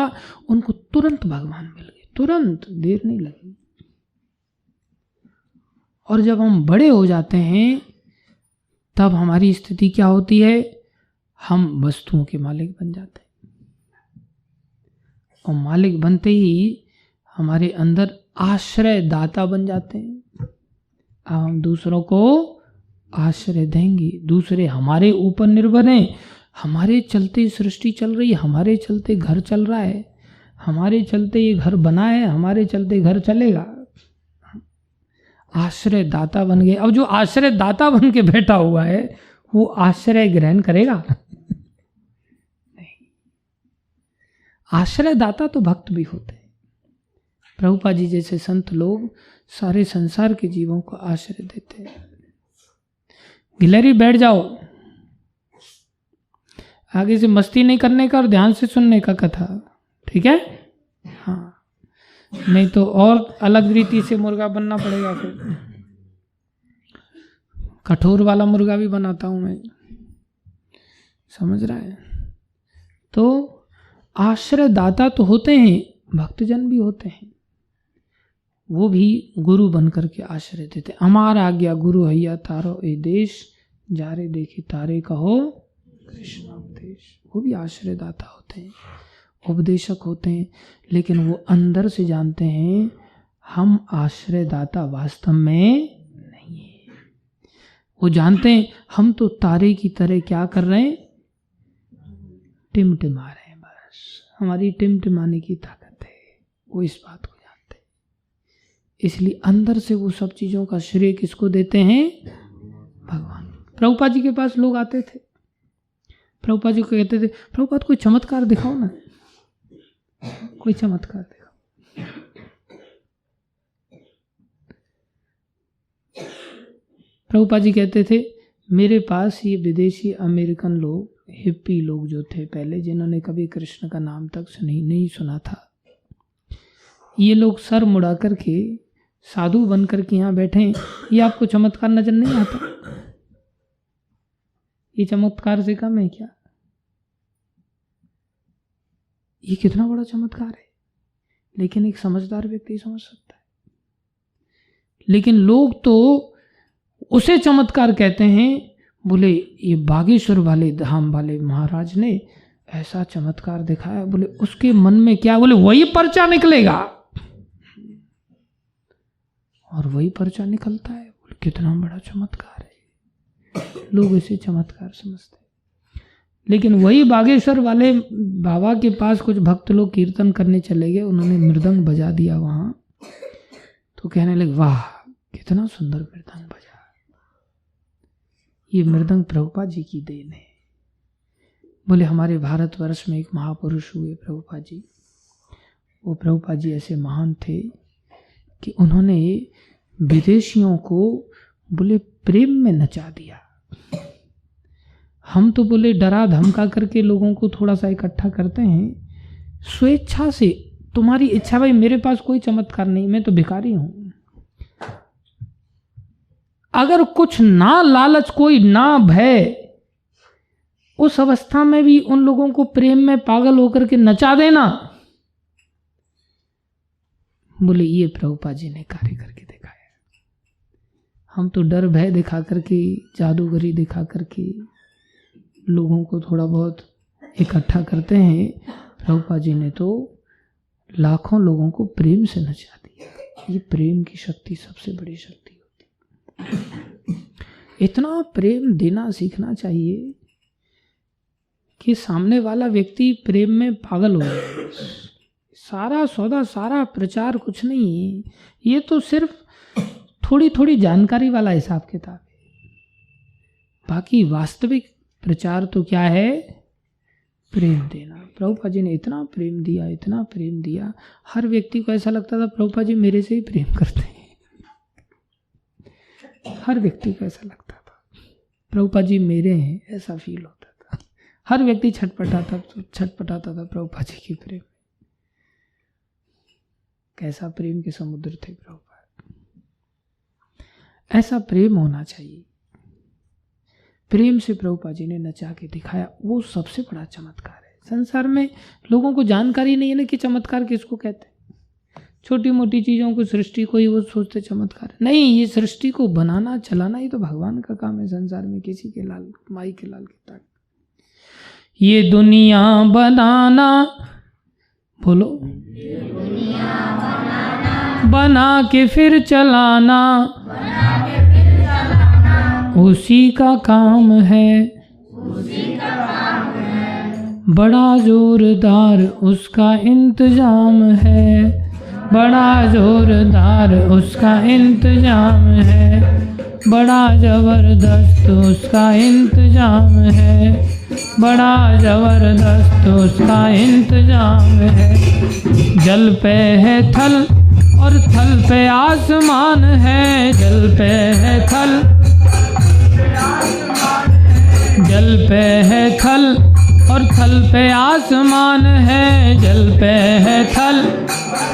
उनको तुरंत भगवान मिल गए, तुरंत, देर नहीं लगी। और जब हम बड़े हो जाते हैं तब हमारी स्थिति क्या होती है? हम वस्तुओं के मालिक बन जाते हैं, और मालिक बनते ही हमारे अंदर आश्रय दाता बन जाते हैं। अब हम दूसरों को आश्रय देंगे, दूसरे हमारे ऊपर निर्भर हैं, हमारे चलते सृष्टि चल रही है, हमारे चलते घर चल रहा है, हमारे चलते ये घर बना है, हमारे चलते घर चलेगा। आश्रय दाता बन गए। अब जो आश्रय दाता बन के बैठा हुआ है वो आश्रय ग्रहण करेगा? नहीं। आश्रय दाता तो भक्त भी होते हैं। प्रभुपाद जी जैसे संत लोग सारे संसार के जीवों को आश्रय देते हैं। गिलहरी बैठ जाओ, आगे से मस्ती नहीं करने का और ध्यान से सुनने का कथा, ठीक है? हाँ, नहीं तो और अलग रीति से मुर्गा बनना पड़ेगा फिर। कठोर वाला मुर्गा भी बनाता हूं मैं, समझ रहा है। तो आश्रय दाता तो होते हैं, भक्तजन भी होते हैं, वो भी गुरु बन करके आश्रय देते। हमारा आज्ञा गुरु हैया तारो ए देश, जारे देखी तारे कहो कृष्ण उपदेश। वो भी आश्रय दाता होते हैं, उपदेशक होते हैं, लेकिन वो अंदर से जानते हैं हम आश्रय दाता वास्तव में नहीं है। वो जानते हैं हम तो तारे की तरह क्या कर रहे हैं, टिमटिमा रहे हैं, बस हमारी टिमटिमाने की ताकत है। वो इस बात को जानते हैं, इसलिए अंदर से वो सब चीजों का श्रेय किसको देते हैं, भगवान। प्रभुपाद जी के पास लोग आते थे, प्रभुपाद जी को कहते थे प्रभुपाद कोई चमत्कार दिखाओ ना, कोई चमत्कार दिखाओ। प्रभुपाद जी कहते थे मेरे पास ये विदेशी अमेरिकन लोग, हिप्पी लोग जो थे पहले, जिन्होंने कभी कृष्ण का नाम तक नहीं सुना था, ये लोग सर मुड़ा करके साधु बन करके यहाँ बैठे हैं, ये आपको चमत्कार नजर नहीं आता? ये चमत्कार से कम है क्या? ये कितना बड़ा चमत्कार है, लेकिन एक समझदार व्यक्ति समझ सकता है। लेकिन लोग तो उसे चमत्कार कहते हैं, बोले ये बागेश्वर वाले धाम वाले महाराज ने ऐसा चमत्कार दिखाया, बोले उसके मन में क्या, बोले वही पर्चा निकलेगा, और वही पर्चा निकलता है। बोले कितना बड़ा चमत्कार है, लोग इसे चमत्कार समझते हैं। लेकिन वही बागेश्वर वाले बाबा के पास कुछ भक्त लोग कीर्तन करने चले गए, उन्होंने मृदंग बजा दिया वहां, तो कहने लगे वाह कितना सुंदर मृदंग बजा, ये मृदंग प्रभुपाद जी की देन है। बोले हमारे भारतवर्ष में एक महापुरुष हुए प्रभुपाद जी, वो प्रभुपाद जी ऐसे महान थे कि उन्होंने विदेशियों को बोले प्रेम में नचा दिया। हम तो बोले डरा धमका करके लोगों को थोड़ा सा इकट्ठा करते हैं, स्वेच्छा से तुम्हारी इच्छा, भाई मेरे पास कोई चमत्कार नहीं, मैं तो भिखारी हूं। अगर कुछ ना लालच, कोई ना भय, उस अवस्था में भी उन लोगों को प्रेम में पागल होकर के नचा देना, बोले ये प्रभुपाद जी ने कार्य करके दिखाया। हम तो डर भय दिखा करके, जादूगरी दिखा करके लोगों को थोड़ा बहुत इकट्ठा करते हैं, प्रभुपाद जी ने तो लाखों लोगों को प्रेम से नचा दिया। ये प्रेम की शक्ति सबसे बड़ी शक्ति होती है। इतना प्रेम देना सीखना चाहिए कि सामने वाला व्यक्ति प्रेम में पागल हो जाए। सारा सौदा, सारा प्रचार कुछ नहीं है, ये तो सिर्फ थोड़ी थोड़ी जानकारी वाला हिसाब किताब है। बाकी वास्तविक प्रचार तो क्या है, प्रेम देना। प्रभुपाद जी ने इतना प्रेम दिया, इतना प्रेम दिया, हर व्यक्ति को ऐसा लगता था प्रभुपाद जी मेरे से ही प्रेम करते हैं। हर व्यक्ति को ऐसा लगता था प्रभुपाद जी मेरे हैं, ऐसा फील होता था। हर व्यक्ति छटपटाता था प्रभुपाद जी के प्रेम। कैसा प्रेम के समुद्र थे प्रभुपाद। ऐसा प्रेम होना चाहिए। प्रेम से प्रभुपाद जी ने नचा के दिखाया, वो सबसे बड़ा चमत्कार है। संसार में लोगों को जानकारी नहीं है ना कि चमत्कार किसको कहते हैं। छोटी मोटी चीज़ों को, सृष्टि को ही वो सोचते चमत्कार। नहीं, ये सृष्टि को बनाना चलाना ही तो भगवान का काम है। संसार में किसी के लाल, माई के लाल की ताकत। ये दुनिया बनाना, बोलो, बना के फिर चलाना, उसी का काम है। बड़ा जोरदार उसका इंतजाम है, बड़ा जोरदार उसका इंतजाम है, बड़ा जबरदस्त उसका इंतजाम है, बड़ा जबरदस्त उसका इंतजाम है। जल पे है थल और थल पे आसमान है, जल पे है थल, जल पे है थल और थल पे आसमान है, जल पे है थल,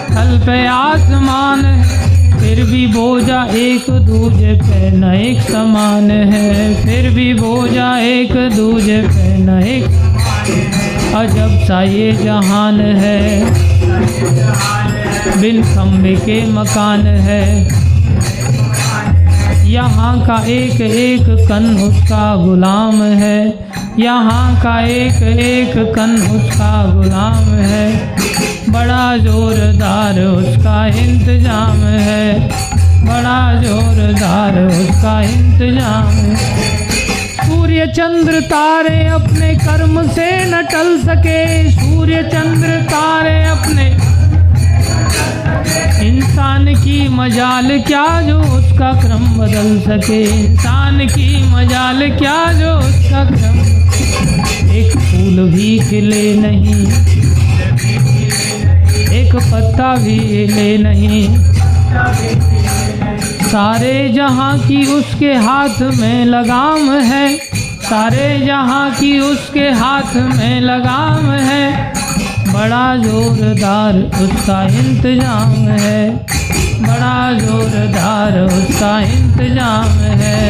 थल पे आसमान है। फिर भी बोझा एक दूजे पे न एक समान है, फिर भी बोझा एक दूजे पे न एक समान है। अजब सा ये जहान है, बिन खंबे के मकान है। यहाँ का एक एक कन उसका गुलाम है, यहाँ का एक एक कन उसका गुलाम है। बड़ा जोरदार उसका इंतजाम है, बड़ा जोरदार उसका इंतजाम है। सूर्य चंद्र तारे अपने कर्म से न टल सके, सूर्य चंद्र तारे अपने, इंसान की मजाल क्या जो उसका क्रम बदल सके, इंसान की मजाल क्या जो उसका क्रम। एक फूल भी खिले नहीं, एक पत्ता भी हिले नहीं, सारे जहां की उसके हाथ में लगाम है, सारे जहां की उसके हाथ में लगाम है। बड़ा जोरदार उसका इंतजाम है, बड़ा जोरदार उसका इंतजाम है,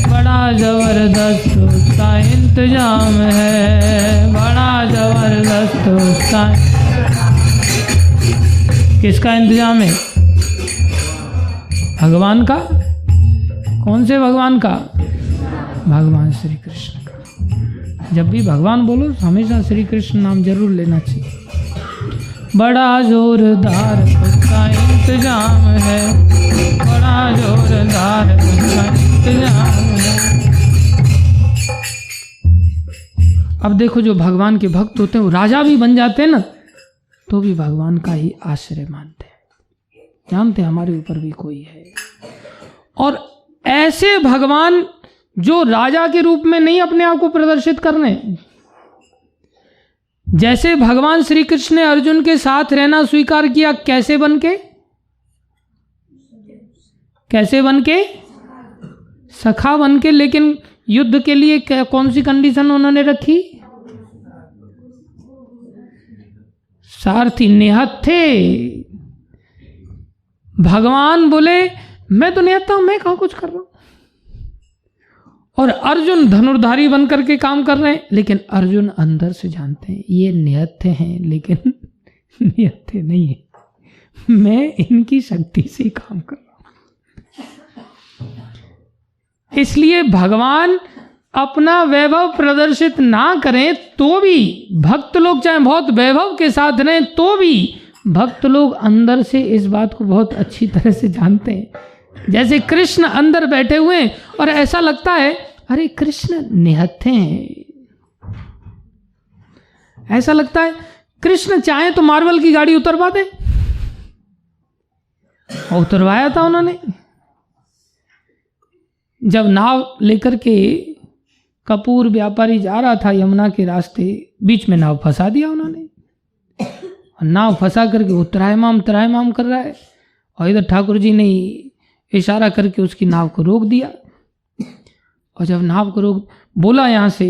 बड़ा जबरदस्त उसका इंतजाम है, बड़ा जबरदस्त उसका। किसका इंतजाम है? भगवान का। कौन से भगवान का? भगवान श्री कृष्ण का। जब भी भगवान बोलो हमेशा श्री कृष्ण नाम जरूर लेना चाहिए। बड़ा जोरदार उसका इंतजाम है, बड़ा जोरदार उसका इंतजाम है। अब देखो जो भगवान के भक्त होते हैं वो राजा भी बन जाते हैं ना, तो भी भगवान का ही आश्रय मानते हैं, जानते हैं हमारे ऊपर भी कोई है। और ऐसे भगवान जो राजा के रूप में नहीं अपने आप को प्रदर्शित करने, जैसे भगवान श्री कृष्ण ने अर्जुन के साथ रहना स्वीकार किया, कैसे बनके? कैसे बनके? सखा बनके। लेकिन युद्ध के लिए कौन सी कंडीशन उन्होंने रखी? सारथी निहत थे। भगवान बोले मैं तो निहत्था हूं, मैं कहां कुछ कर रहा हूं। और अर्जुन धनुर्धारी बन करके काम कर रहे हैं, लेकिन अर्जुन अंदर से जानते हैं ये निहत्थे हैं, लेकिन निहत्थे नहीं है, मैं इनकी शक्ति से काम कर रहा हूं। इसलिए भगवान अपना वैभव प्रदर्शित ना करें तो भी भक्त लोग चाहे बहुत वैभव के साथ रहें तो भी भक्त लोग अंदर से इस बात को बहुत अच्छी तरह से जानते हैं। जैसे कृष्ण अंदर बैठे हुए हैं और ऐसा लगता है अरे कृष्ण निहत्थे हैं, ऐसा लगता है कृष्ण चाहे तो मार्बल की गाड़ी उतरवा दे, और उतरवाया था उन्होंने। जब नाव लेकर के कपूर व्यापारी जा रहा था यमुना के रास्ते, बीच में नाव फंसा दिया उन्होंने, और नाव फंसा करके वो त्रायमाम कर रहा है, और इधर ठाकुर जी ने इशारा करके उसकी नाव को रोक दिया। और जब नाव को रोक बोला, यहाँ से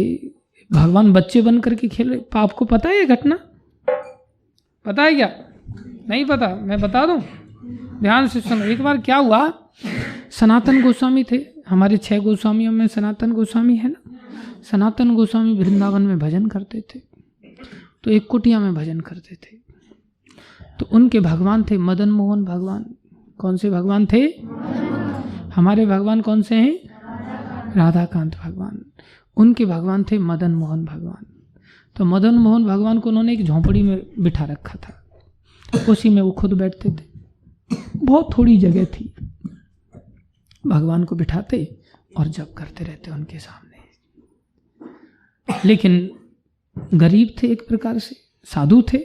भगवान बच्चे बन करके खेल रहे। आपको पता है ये घटना? पता है क्या? नहीं पता? मैं बता दूं, ध्यान से सुनो। एक बार क्या हुआ, सनातन गोस्वामी थे, हमारे 6 गोस्वामियों में सनातन गोस्वामी है ना। सनातन गोस्वामी वृंदावन में भजन करते थे, तो एक कुटिया में भजन करते थे। तो उनके भगवान थे मदन मोहन भगवान। कौन से भगवान थे? हमारे भगवान कौन से हैं? राधाकांत भगवान। उनके भगवान थे मदन मोहन भगवान। तो मदन मोहन भगवान को उन्होंने एक झोंपड़ी में बिठा रखा था, तो उसी में वो खुद बैठते थे। बहुत थोड़ी जगह थी, भगवान को बिठाते और जप करते रहते उनके सामने। लेकिन गरीब थे, एक प्रकार से साधु थे।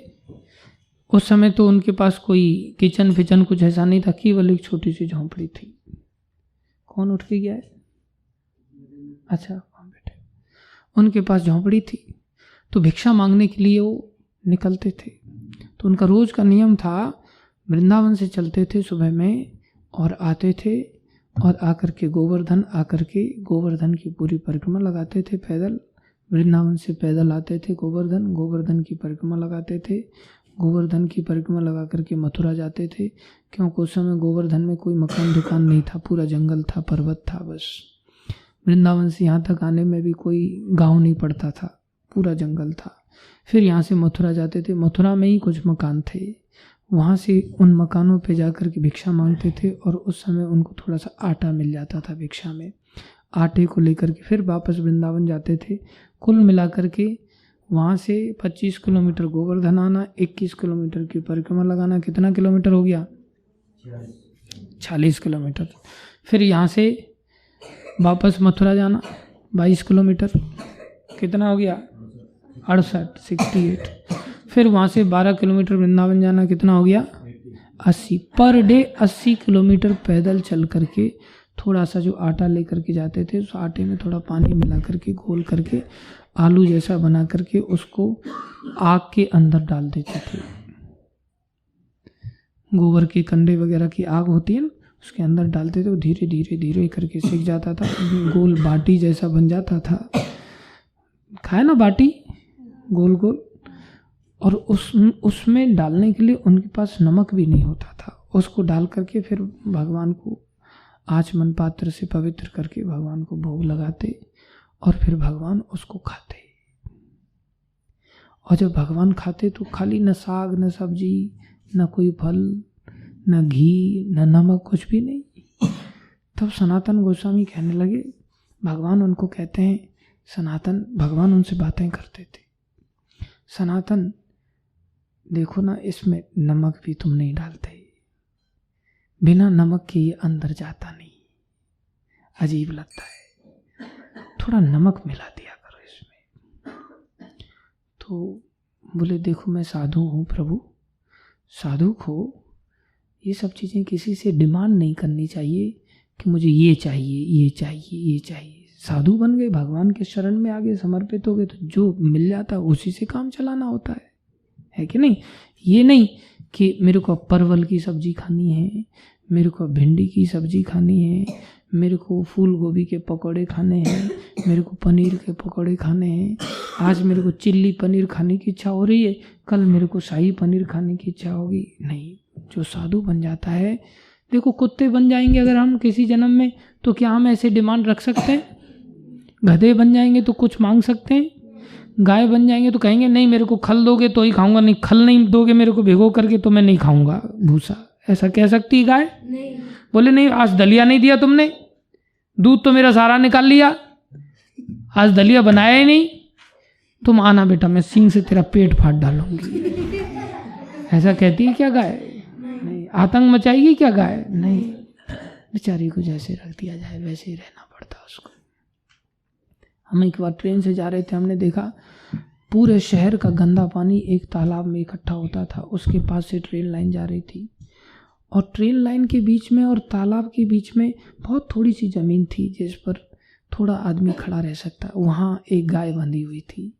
उस समय तो उनके पास कोई किचन फिचन कुछ ऐसा नहीं था, केवल एक छोटी सी झोंपड़ी थी। कौन उठ के गया है? अच्छा, वहाँ बैठे। उनके पास झोंपड़ी थी, तो भिक्षा मांगने के लिए वो निकलते थे। तो उनका रोज का नियम था, वृंदावन से चलते थे सुबह में और आते थे, और आकर के गोवर्धन की पूरी परिक्रमा लगाते थे पैदल। वृंदावन से पैदल आते थे गोवर्धन की परिक्रमा लगाते थे, गोवर्धन की परिक्रमा लगा करके मथुरा जाते थे, क्योंकि उस समय गोवर्धन में कोई मकान दुकान नहीं था, पूरा जंगल था, पर्वत था। बस वृंदावन से यहाँ तक आने में भी कोई गांव नहीं पड़ता था, पूरा जंगल था। फिर यहाँ से मथुरा जाते थे, मथुरा में ही कुछ मकान थे, वहाँ से उन मकानों पे जाकर के भिक्षा मांगते थे और उस समय उनको थोड़ा सा आटा मिल जाता था भिक्षा में। आटे को लेकर के फिर वापस वृंदावन जाते थे। कुल मिलाकर के वहाँ से 25 किलोमीटर गोवर्धन आना, 21 किलोमीटर की परिक्रमा लगाना, कितना किलोमीटर हो गया? 40 किलोमीटर। फिर यहाँ से वापस मथुरा जाना 22 किलोमीटर, कितना हो गया? 68। फिर वहाँ से 12 किलोमीटर वृंदावन जाना, कितना हो गया? 80। पर डे 80 किलोमीटर पैदल चल करके थोड़ा सा जो आटा लेकर के जाते थे, उस आटे में थोड़ा पानी मिला करके घोल करके आलू जैसा बना करके उसको आग के अंदर डाल देते थे। गोबर के कंडे वगैरह की आग होती है ना, उसके अंदर डालते थे, वो धीरे धीरे धीरे करके सीख जाता था, गोल बाटी जैसा बन जाता था। खाए ना बाटी गोल गोल। और उसमें डालने के लिए उनके पास नमक भी नहीं होता था। उसको डाल करके फिर भगवान को आचमन पात्र से पवित्र करके भगवान को भोग लगाते और फिर भगवान उसको खाते। और जब भगवान खाते तो खाली न साग न सब्जी न कोई फल न घी न नमक, कुछ भी नहीं। तब सनातन गोस्वामी कहने लगे, भगवान उनको कहते हैं सनातन, भगवान उनसे बातें करते थे, सनातन देखो ना, इसमें नमक भी तुम नहीं डालते, बिना नमक के ये अंदर जाता नहीं, अजीब लगता है, थोड़ा नमक मिला दिया करो इसमें। तो बोले देखो मैं साधु हूँ प्रभु, साधु को ये सब चीज़ें किसी से डिमांड नहीं करनी चाहिए कि मुझे ये चाहिए ये चाहिए ये चाहिए। साधु बन गए, भगवान के शरण में आगे समर्पित हो गए, तो जो मिल जाता है उसी से काम चलाना होता है कि नहीं? ये नहीं कि मेरे को परवल की सब्जी खानी है, मेरे को भिंडी की सब्जी खानी है, मेरे को फूल गोभी के पकौड़े खाने हैं, मेरे को पनीर के पकौड़े खाने हैं, आज मेरे को चिल्ली पनीर खाने की इच्छा हो रही है, कल मेरे को शाही पनीर खाने की इच्छा होगी। नहीं, जो साधु बन जाता है, देखो कुत्ते बन जाएंगे अगर हम किसी जन्म में, तो क्या हम ऐसे डिमांड रख सकते हैं? गधे बन जाएंगे तो कुछ मांग सकते हैं? गाय बन जाएंगे तो कहेंगे नहीं मेरे को खल दोगे तो ही खाऊंगा, नहीं खल नहीं दोगे मेरे को भिगो करके तो मैं नहीं खाऊंगा भूसा, ऐसा कह सकती है गाय? नहीं। बोले नहीं आज दलिया नहीं दिया तुमने, दूध तो मेरा सारा निकाल लिया, आज दलिया बनाया ही नहीं, तुम आना बेटा मैं सींग से तेरा पेट फाड़ डालूंगी। ऐसा कहती है क्या गाय? नहीं। आतंक मचाएगी क्या गाय? नहीं। बेचारी को जैसे रख दिया जाए वैसे ही रहना पड़ता उसको। हम एक बार ट्रेन से जा रहे थे, हमने देखा पूरे शहर का गंदा पानी एक तालाब में इकट्ठा होता था, उसके पास से ट्रेन लाइन जा रही थी और ट्रेन लाइन के बीच में और तालाब के बीच में बहुत थोड़ी सी ज़मीन थी जिस पर थोड़ा आदमी खड़ा रह सकता। वहाँ एक गाय बंधी हुई थी।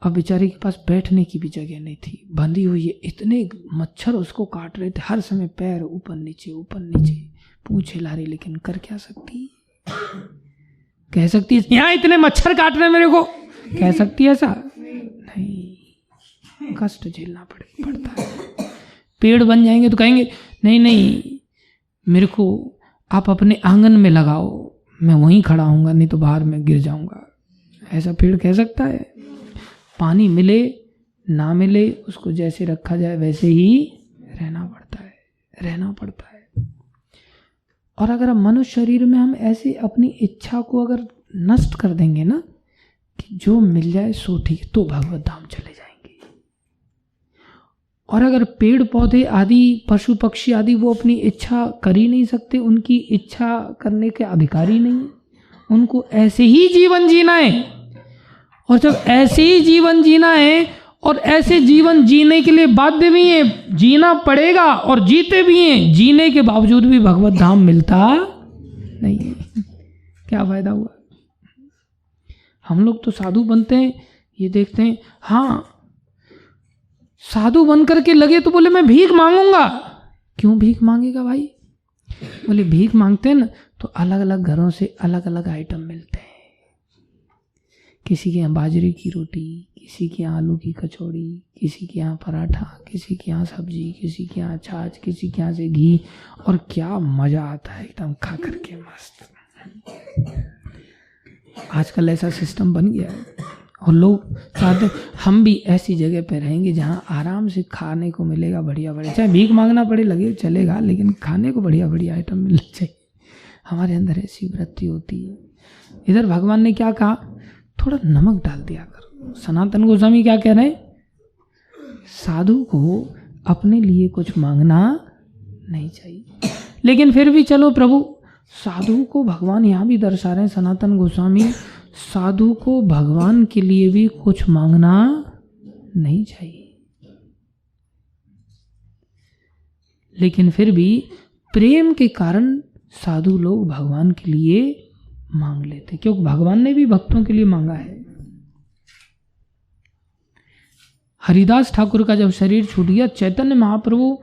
अब बेचारे के पास बैठने की भी जगह नहीं थी, बंधी हुई है, इतने मच्छर उसको काट रहे थे, हर समय पैर ऊपर नीचे पूंछ हिला रही, लेकिन कर क्या सकती? कह सकती है यहाँ इतने मच्छर काट रहे मेरे को, कह सकती है ऐसा? नहीं, कष्ट झेलना पड़ता है। पेड़ बन जाएंगे तो कहेंगे नहीं नहीं मेरे को आप अपने आंगन में लगाओ, मैं वहीं खड़ा हूँगा, नहीं तो बाहर में गिर जाऊँगा, ऐसा पेड़ कह सकता है? पानी मिले ना मिले उसको जैसे रखा जाए वैसे ही रहना पड़ता है। और अगर मनुष्य शरीर में हम ऐसे अपनी इच्छा को अगर नष्ट कर देंगे ना कि जो मिल जाए सो ठीक, तो भगवत धाम चले जाएंगे। और अगर पेड़ पौधे आदि पशु पक्षी आदि वो अपनी इच्छा कर ही नहीं सकते, उनकी इच्छा करने के अधिकारी नहीं, उनको ऐसे ही जीवन जीना है। और जब ऐसे ही जीवन जीना है और ऐसे जीवन जीने के लिए बाध्य भी है, जीना पड़ेगा और जीते भी हैं, जीने के बावजूद भी भगवत धाम मिलता नहीं है, क्या फायदा हुआ? हम लोग तो साधु बनते हैं, ये देखते हैं, हाँ साधु बन करके लगे तो बोले मैं भीख मांगूंगा। क्यों भीख मांगेगा भाई? बोले भीख मांगते हैं ना तो अलग अलग घरों से अलग अलग आइटम मिलते हैं, किसी के यहाँ बाजरे की रोटी, किसी के यहाँ आलू की कचौड़ी, किसी के यहाँ पराठा, किसी के यहाँ सब्जी, किसी के यहाँ छाछ, किसी के यहाँ से घी, और क्या मजा आता है एकदम खा करके मस्त। आजकल ऐसा सिस्टम बन गया है और लोग चाहते हम भी ऐसी जगह पे रहेंगे जहाँ आराम से खाने को मिलेगा बढ़िया बढ़िया, चाहे भीख मांगना पड़े लगे चलेगा, लेकिन खाने को बढ़िया बढ़िया आइटम मिलना चाहिए। हमारे अंदर ऐसी वृत्ति होती है। इधर भगवान ने क्या कहा, थोड़ा नमक डाल दिया करो। सनातन गोस्वामी क्या कह रहे हैं, साधु को अपने लिए कुछ मांगना नहीं चाहिए। लेकिन फिर भी चलो प्रभु, साधु को भगवान यहाँ भी दर्शा रहे हैं सनातन गोस्वामी, साधु को भगवान के लिए भी कुछ मांगना नहीं चाहिए। लेकिन फिर भी प्रेम के कारण साधु लोग भगवान के लिए मांग लेते, क्योंकि भगवान ने भी भक्तों के लिए मांगा है। हरिदास ठाकुर का जब शरीर छूट गया, चैतन्य महाप्रभु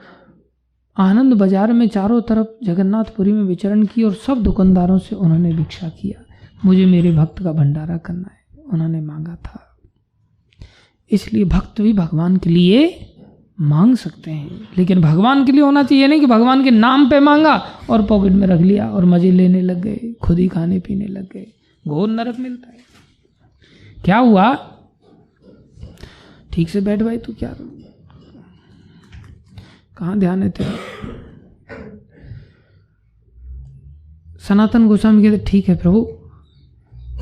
आनंद बाजार में चारों तरफ जगन्नाथपुरी में विचरण की और सब दुकानदारों से उन्होंने भिक्षा किया, मुझे मेरे भक्त का भंडारा करना है, उन्होंने मांगा था। इसलिए भक्त भी भगवान के लिए मांग सकते हैं, लेकिन भगवान के लिए होना चाहिए, नहीं कि भगवान के नाम पे मांगा और पॉकेट में रख लिया और मजे लेने लग गए, खुद ही खाने पीने लग गए, घोर नरक मिलता है। क्या हुआ, ठीक से बैठ भाई, तू क्या कहाँ ध्यान है तेरा। सनातन गोस्वामी कहते ठीक है प्रभु,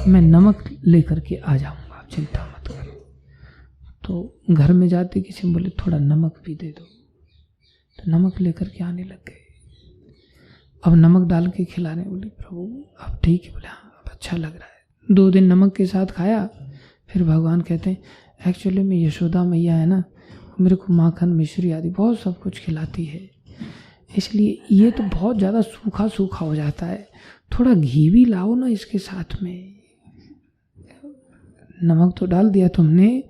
मैं नमक लेकर के आ जाऊंगा, आप चिंता मत करो। तो घर में जाते किसी बोले थोड़ा नमक भी दे दो, तो नमक लेकर के आने लग गए। अब नमक डाल के खिलाने, बोले प्रभु अब ठीक है, बोले हाँ अब अच्छा लग रहा है। 2 दिन नमक के साथ खाया, फिर भगवान कहते हैं एक्चुअली में यशोदा मैया है ना, मेरे को माखन मिश्री आदि बहुत सब कुछ खिलाती है, इसलिए ये तो बहुत ज़्यादा सूखा सूखा हो जाता है, थोड़ा घी भी लाओ ना इसके साथ में। नमक तो डाल दिया तुमने,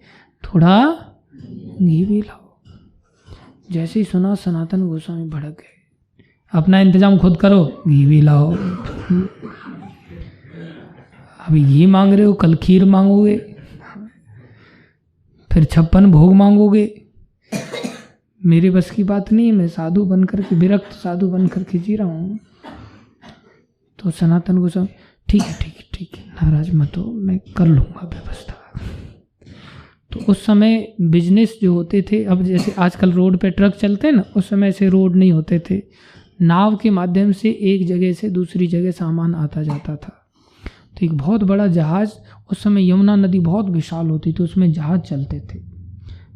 थोड़ा घी भी लाओ। जैसे ही सुना सनातन गोस्वामी भड़क गए, अपना इंतजाम खुद करो, घी भी लाओ। अभी घी मांग रहे हो, कल खीर मांगोगे, फिर 56 भोग मांगोगे। मेरे बस की बात नहीं है, मैं साधु बनकर के, विरक्त साधु बनकर के जी रहा हूँ। तो सनातन गोस्वामी ठीक है ठीक है ठीक है, नाराज मत हो, मैं कर लूँगा व्यवस्था। तो उस समय बिजनेस जो होते थे, अब जैसे आजकल रोड पे ट्रक चलते हैं ना, उस समय ऐसे रोड नहीं होते थे, नाव के माध्यम से एक जगह से दूसरी जगह सामान आता जाता था। तो एक बहुत बड़ा जहाज़, उस समय यमुना नदी बहुत विशाल होती थी, उसमें जहाज़ चलते थे।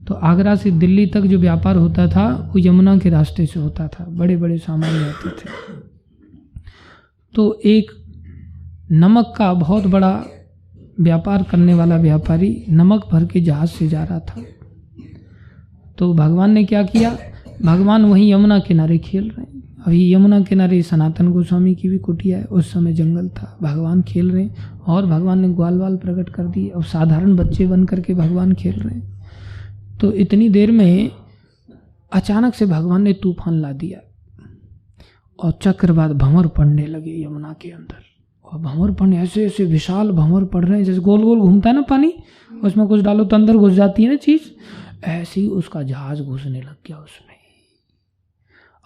तो आगरा से दिल्ली तक जो व्यापार होता था वो यमुना के रास्ते से होता था, बड़े बड़े सामान जाते थे। तो एक नमक का बहुत बड़ा व्यापार करने वाला व्यापारी नमक भर के जहाज से जा रहा था। तो भगवान ने क्या किया, भगवान वहीं यमुना किनारे खेल रहे हैं। अभी यमुना किनारे सनातन गोस्वामी की भी कुटिया है, उस समय जंगल था, भगवान खेल रहे हैं और भगवान ने ग्वाल वाल प्रकट कर दिए और साधारण बच्चे बन करके भगवान खेल रहे हैं। तो इतनी देर में अचानक से भगवान ने तूफान ला दिया और चक्रवात भंवर पड़ने लगे यमुना के अंदर। और भंवर पड़ने, ऐसे ऐसे विशाल भंवर पड़ रहे हैं, जैसे गोल गोल घूमता है ना पानी, उसमें कुछ डालो तो अंदर घुस जाती है ना चीज़, ऐसे ही उसका जहाज घुसने लग गया उसमें।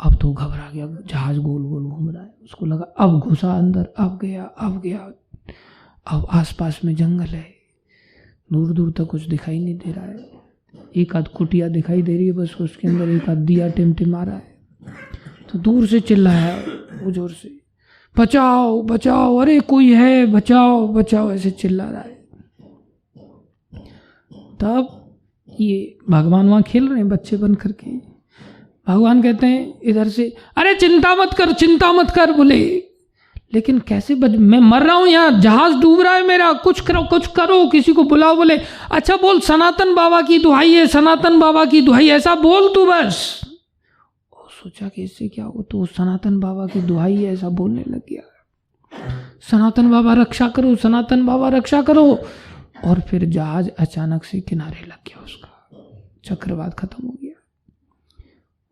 अब तो घबरा गया, जहाज गोल गोल घूम रहा है, उसको लगा अब घुसा अंदर, अब गया अब गया। अब आसपास में जंगल है, दूर दूर तक कुछ दिखाई नहीं दे रहा है, एक आध कुटिया दिखाई दे रही है बस, उसके अंदर एक आध दिया टिमटिमा रहा है। तो दूर से चिल्लाया वो जोर से, बचाओ बचाओ, अरे कोई है, बचाओ बचाओ, ऐसे चिल्ला रहा है। तब ये भगवान वहाँ खेल रहे हैं बच्चे बन करके। भगवान कहते हैं इधर से, अरे चिंता मत कर चिंता मत कर, बोले लेकिन कैसे मैं मर रहा हूँ यहाँ, जहाज डूब रहा है मेरा, कुछ करो, किसी को बुलाओ। बोले अच्छा बोल, सनातन बाबा की दुहाई है, सनातन बाबा की दुहाई, ऐसा बोल तू बस। वो सोचा कि इससे क्या हो, तो सनातन बाबा की दुहाई है ऐसा बोलने लग गया, सनातन बाबा रक्षा करो, सनातन बाबा रक्षा करो। और फिर जहाज अचानक से किनारे लग गया, उसका चक्रवात खत्म हो गया।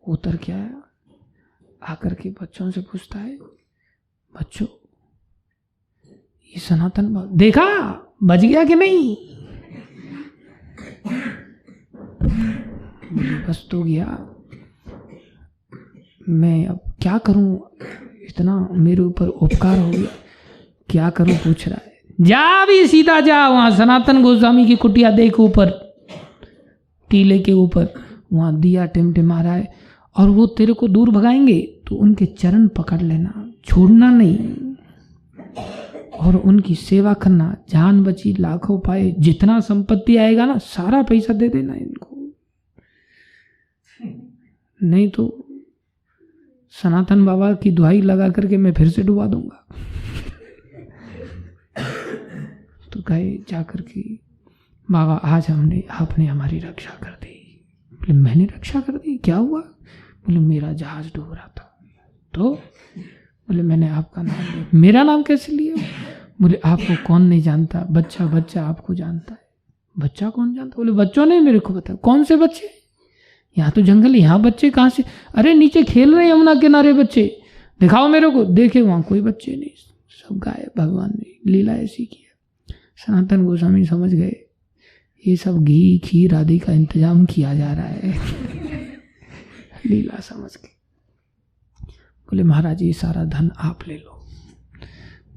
उतर के आया, आकर के बच्चों से पूछता है, बच्चों ये सनातन बाबा देखा, बच गया कि नहीं? बस तो गया, मैं अब क्या करूं, इतना मेरे ऊपर उपकार हो गया, क्या करूं पूछ रहा है। जा भी सीधा जा, वहां सनातन गोस्वामी की कुटिया देख, ऊपर टीले के ऊपर वहां दिया टिमटिमा रहा है, और वो तेरे को दूर भगाएंगे तो उनके चरण पकड़ लेना, छोड़ना नहीं, और उनकी सेवा करना, जान बची लाखों पाए, जितना संपत्ति आएगा ना सारा पैसा दे देना इनको, नहीं तो सनातन बाबा की दुहाई लगा करके मैं फिर से डुबा दूंगा। तो कहे जाकर के बाबा आज आपने हमारी रक्षा कर दी। बोले मैंने रक्षा कर दी, क्या हुआ? बोले मेरा जहाज डूब रहा था, तो बोले मैंने आपका नाम लिया। मेरा नाम कैसे लिया? बोले आपको कौन नहीं जानता, बच्चा बच्चा आपको जानता है। बच्चा कौन जानता? बोले बच्चों ने मेरे को बताया। कौन से बच्चे? यहाँ तो जंगल, यहाँ बच्चे कहाँ से? अरे नीचे खेल रहे हैं यमुना किनारे बच्चे, दिखाओ मेरे को। देखे वहाँ कोई बच्चे नहीं, सब गायब। भगवान ने लीला ऐसी किया। सनातन गोस्वामी समझ गए ये सब घी खीर आदि का इंतजाम किया जा रहा है। लीला समझ के बोले महाराज ये सारा धन आप ले लो।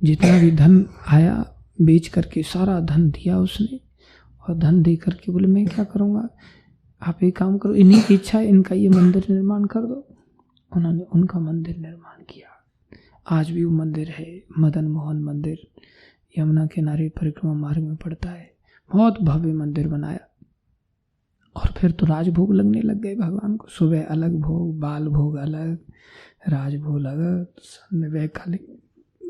जितना भी धन आया बेच करके सारा धन दिया उसने, और धन दे करके बोले मैं क्या करूँगा, आप एक काम करो, इन्हीं की इच्छा है, इनका ये मंदिर निर्माण कर दो। उन्होंने उनका मंदिर निर्माण किया। आज भी वो मंदिर है, मदन मोहन मंदिर, यमुना किनारे परिक्रमा मार्ग में पड़ता है। बहुत भव्य मंदिर बनाया। और फिर तो राजभोग लगने लग गए भगवान को। सुबह अलग भोग, बाल भोग अलग, राजभोग अलग,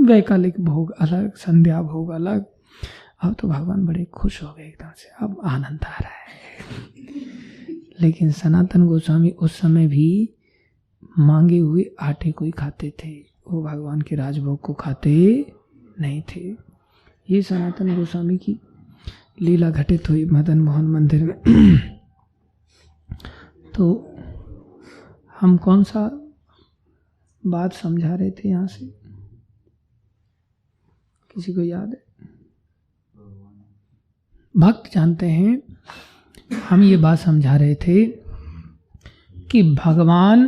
वैकालिक भोग अलग, संध्या भोग अलग। अब तो भगवान बड़े खुश हो गए एकदम से, अब आनंद आ रहा है। लेकिन सनातन गोस्वामी उस समय भी मांगे हुए आटे को ही खाते थे, वो भगवान के राजभोग को खाते नहीं थे। ये सनातन गोस्वामी की लीला घटित हुई मदन मोहन मंदिर में। तो हम कौन सा बात समझा रहे थे यहाँ से, किसी को याद है? भक्त जानते हैं, हम ये बात समझा रहे थे कि भगवान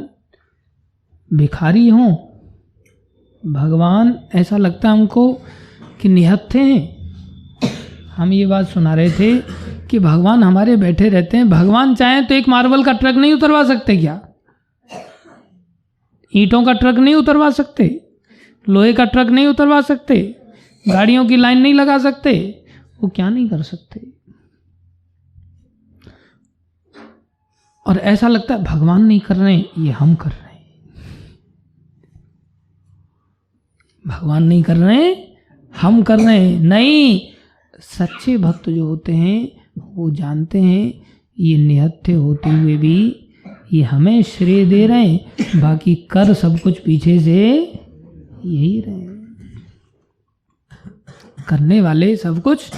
भिखारी हों, भगवान ऐसा लगता है हमको कि निहत्थे हैं। हम ये बात सुना रहे थे कि भगवान हमारे बैठे रहते हैं। भगवान चाहें तो एक मार्बल का ट्रक नहीं उतरवा सकते क्या? ईंटों का ट्रक नहीं उतरवा सकते, लोहे का ट्रक नहीं उतरवा सकते, गाड़ियों की लाइन नहीं लगा सकते? वो क्या नहीं कर सकते? और ऐसा लगता है भगवान नहीं कर रहे हैं, ये हम कर रहे हैं। भगवान नहीं कर रहे हैं, हम कर रहे हैं। नहीं, सच्चे भक्त जो होते हैं वो जानते हैं ये निहत्थे होते हुए भी ये हमें श्रेय दे रहे हैं, बाकी कर सब कुछ पीछे से यही रहे हैं। करने वाले सब कुछ।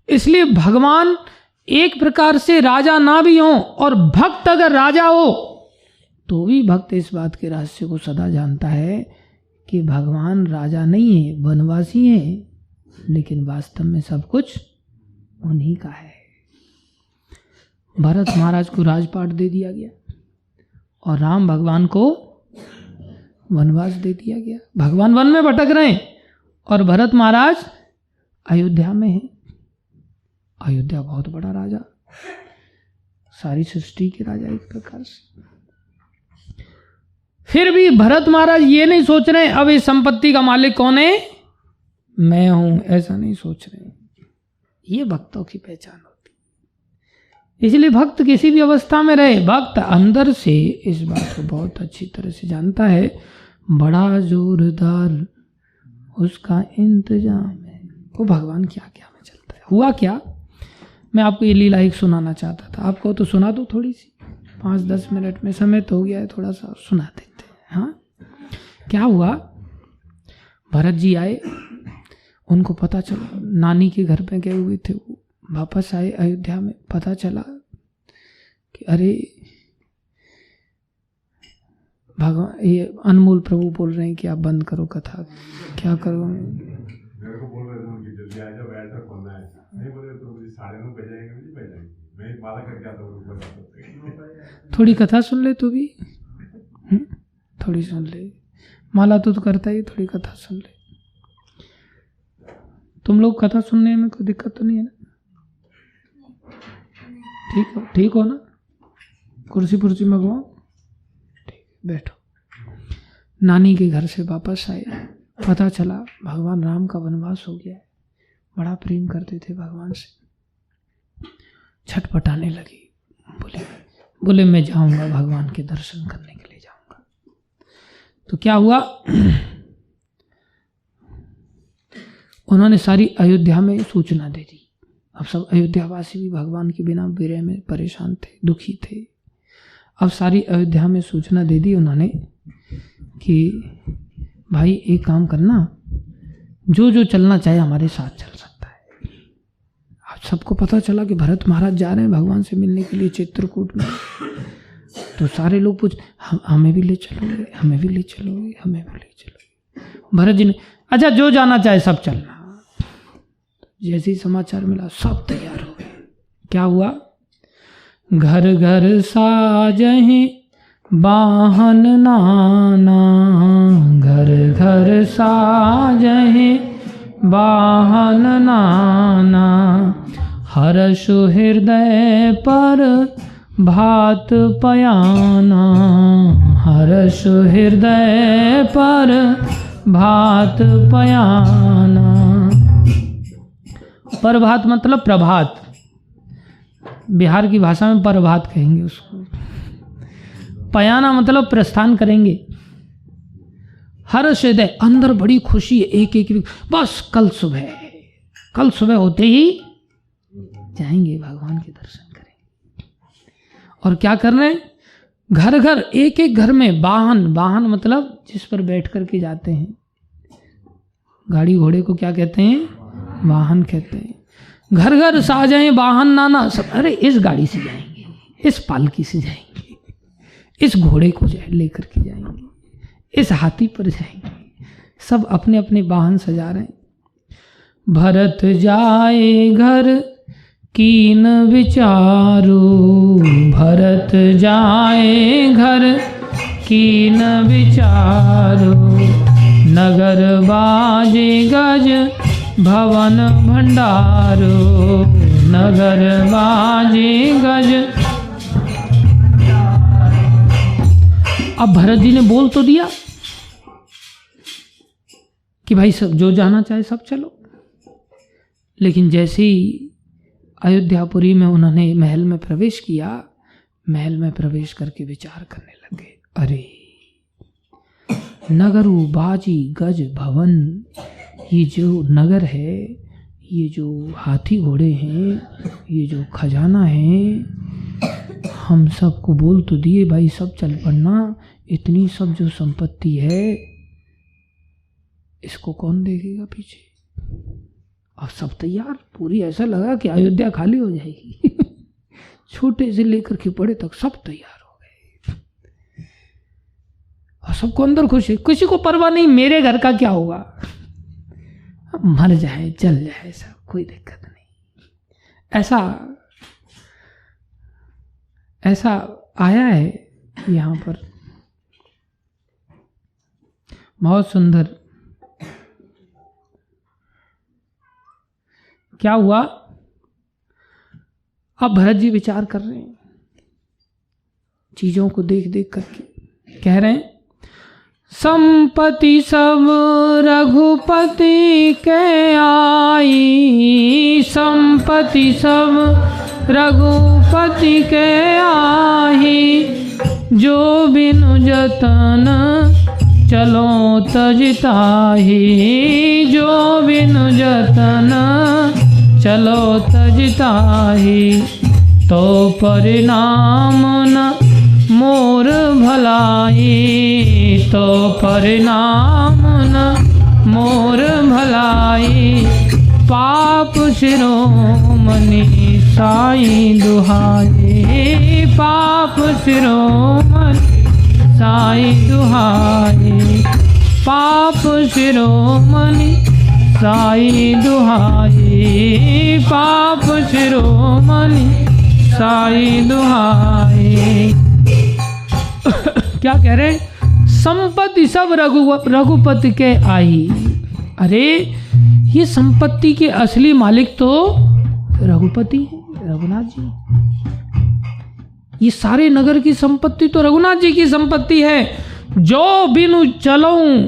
इसलिए भगवान एक प्रकार से राजा ना भी हो, और भक्त अगर राजा हो तो भी भक्त इस बात के रहस्य को सदा जानता है कि भगवान राजा नहीं है, वनवासी है, लेकिन वास्तव में सब कुछ उन्हीं का है। भरत महाराज को राजपाट दे दिया गया और राम भगवान को वनवास दे दिया गया। भगवान वन में भटक रहे हैं और भरत महाराज अयोध्या में हैं। अयोध्या बहुत बड़ा राजा, सारी सृष्टि के राजा एक प्रकार से। फिर भी भरत महाराज ये नहीं सोच रहे अब इस संपत्ति का मालिक कौन है, मैं हूं, ऐसा नहीं सोच रहे। ये भक्तों की पहचान होती है। इसलिए भक्त किसी भी अवस्था में रहे, भक्त अंदर से इस बात को बहुत अच्छी तरह से जानता है, बड़ा जोरदार उसका इंतजाम है। वो भगवान क्या क्या में चलता है। हुआ क्या, मैं आपको ये लीला एक सुनाना चाहता था। आपको तो सुना दो थोड़ी सी, 5-10 मिनट में, समय तो हो गया है, थोड़ा सा सुना देते हैं। हाँ, क्या हुआ, भरत जी आए, उनको पता चला, नानी के घर पे गए हुए थे, वो वापस आए अयोध्या में, पता चला कि अरे भगवान, ये अनमोल प्रभु बोल रहे हैं कि आप बंद करो कथा। क्या करो, मेरे को बोल रहे थे कि जल्दी आ जाओ, बैठ खोलना है। नहीं बोले तो मुझे 9:30 बजाएंगे, मुझे बजाएंगे, थोड़ी कथा सुन ले तू भी, थोड़ी सुन ले। माला तो करता ही, थोड़ी कथा सुन ले। तुम लोग कथा सुनने में कोई दिक्कत तो नहीं है ना? ठीक हो ना? कुर्सी पुर्सी मंगवाओ, ठीक, बैठो। नानी के घर से वापस आए, पता चला भगवान राम का वनवास हो गया है। बड़ा प्रेम करते थे भगवान से, छटपटाने लगी। बोले मैं जाऊंगा भगवान के दर्शन करने के लिए जाऊंगा। तो क्या हुआ, उन्होंने सारी अयोध्या में सूचना दे दी। अब सब अयोध्यावासी भी भगवान के बिना विरह में परेशान थे, दुखी थे। अब सारी अयोध्या में सूचना दे दी उन्होंने कि भाई एक काम करना, जो जो चलना चाहे हमारे साथ चल सकता है। अब सबको पता चला कि भरत महाराज जा रहे हैं भगवान से मिलने के लिए चित्रकूट में। तो सारे लोग पूछ, हमें भी ले चलोगे, हमें भी ले चलोगे, हमें भी ले चलोगे। भरत जी ने, अच्छा जो जाना चाहे सब चलना। जैसे ही समाचार मिला सब तैयार हो गए। क्या हुआ, घर घर साजहे वाहन नाना, घर घर साजहे वाहन नाना, हर्ष हृदय पर भात पयाना, हर्ष हृदय पर भात पयाना। प्रभात मतलब प्रभात, बिहार की भाषा में प्रभात कहेंगे उसको। पयाना मतलब प्रस्थान करेंगे। हर्ष हृदय, अंदर बड़ी खुशी है, एक बस कल सुबह होते ही जाएंगे भगवान के दर्शन करेंगे। और क्या कर रहे हैं, घर घर एक एक घर में वाहन मतलब जिस पर बैठ करके जाते हैं। गाड़ी घोड़े को क्या कहते हैं, वाहन कहते हैं। घर घर साजाएं वाहन नाना, सब अरे इस गाड़ी से जाएंगे, इस पालकी से जाएंगे, इस घोड़े को लेकर के जाएंगे, इस हाथी पर जाएंगे। सब अपने अपने वाहन सजा रहे हैं। भरत जाए घर कीन विचारो, भरत जाए घर कीन विचारो, नगर बाजे गज भवन भंडारो, नगर बाजे गज। अब भरत जी ने बोल तो दिया कि भाई सब जो जाना चाहे सब चलो, लेकिन जैसे ही अयोध्यापुरी में उन्होंने महल में प्रवेश किया, महल में प्रवेश करके विचार करने लगे, अरे नगरु बाजी गज भवन, ये जो नगर है, ये जो हाथी घोड़े हैं, ये जो खजाना है, हम सबको बोल तो दिए भाई सब चल पड़ना, इतनी सब जो संपत्ति है इसको कौन देखेगा पीछे। अब सब तैयार, पूरी ऐसा लगा कि अयोध्या खाली हो जाएगी। छोटे से लेकर के बड़े तक सब तैयार हो गए और सबको अंदर खुशी, किसी को परवाह नहीं मेरे घर का क्या होगा, मर जाए जल जाए सब, कोई दिक्कत नहीं। ऐसा आया है यहाँ पर, बहुत सुंदर। क्या हुआ, अब भरत जी विचार कर रहे हैं, चीजों को देख देख करके कह रहे हैं, संपत्ति सब रघुपति के आई, संपत्ति सब रघुपति के आई, जो बिनु जतन चलो तजताही, जो बिनु जतन चलो तजताही, तो परिणाम न मोर भलाई, तो परिणाम न मोर भलाई, पाप शिरोमणि साईं दुहाई, पाप शिरोमणि साईं दुहाई, पाप शिरोमणि साईं दुहाई, पाप शिरोमणि साई दुहाई। क्या कह रहे? संपत्ति सब रघुपति के आई। अरे ये संपत्ति के असली मालिक तो रघुपति है, रघुनाथ जी। ये सारे नगर की संपत्ति तो रघुनाथ जी की संपत्ति है। जो बिनु चलऊं,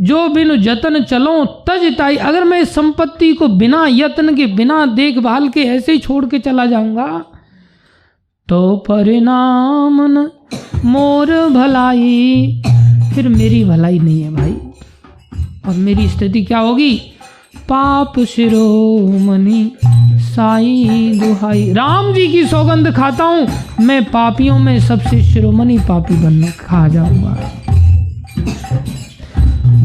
जो बिनु जतन चलऊं तज ताई। अगर मैं इस संपत्ति को बिना यत्न के, बिना देखभाल के ऐसे ही छोड़ के चला जाऊंगा तो परिणाम न मोर भलाई, फिर मेरी भलाई नहीं है भाई। और मेरी स्थिति क्या होगी? पाप शिरोमणि साई दुहाई। राम जी की सौगंध खाता हूं, मैं पापियों में सबसे शिरोमणि पापी बनने खा जाऊंगा।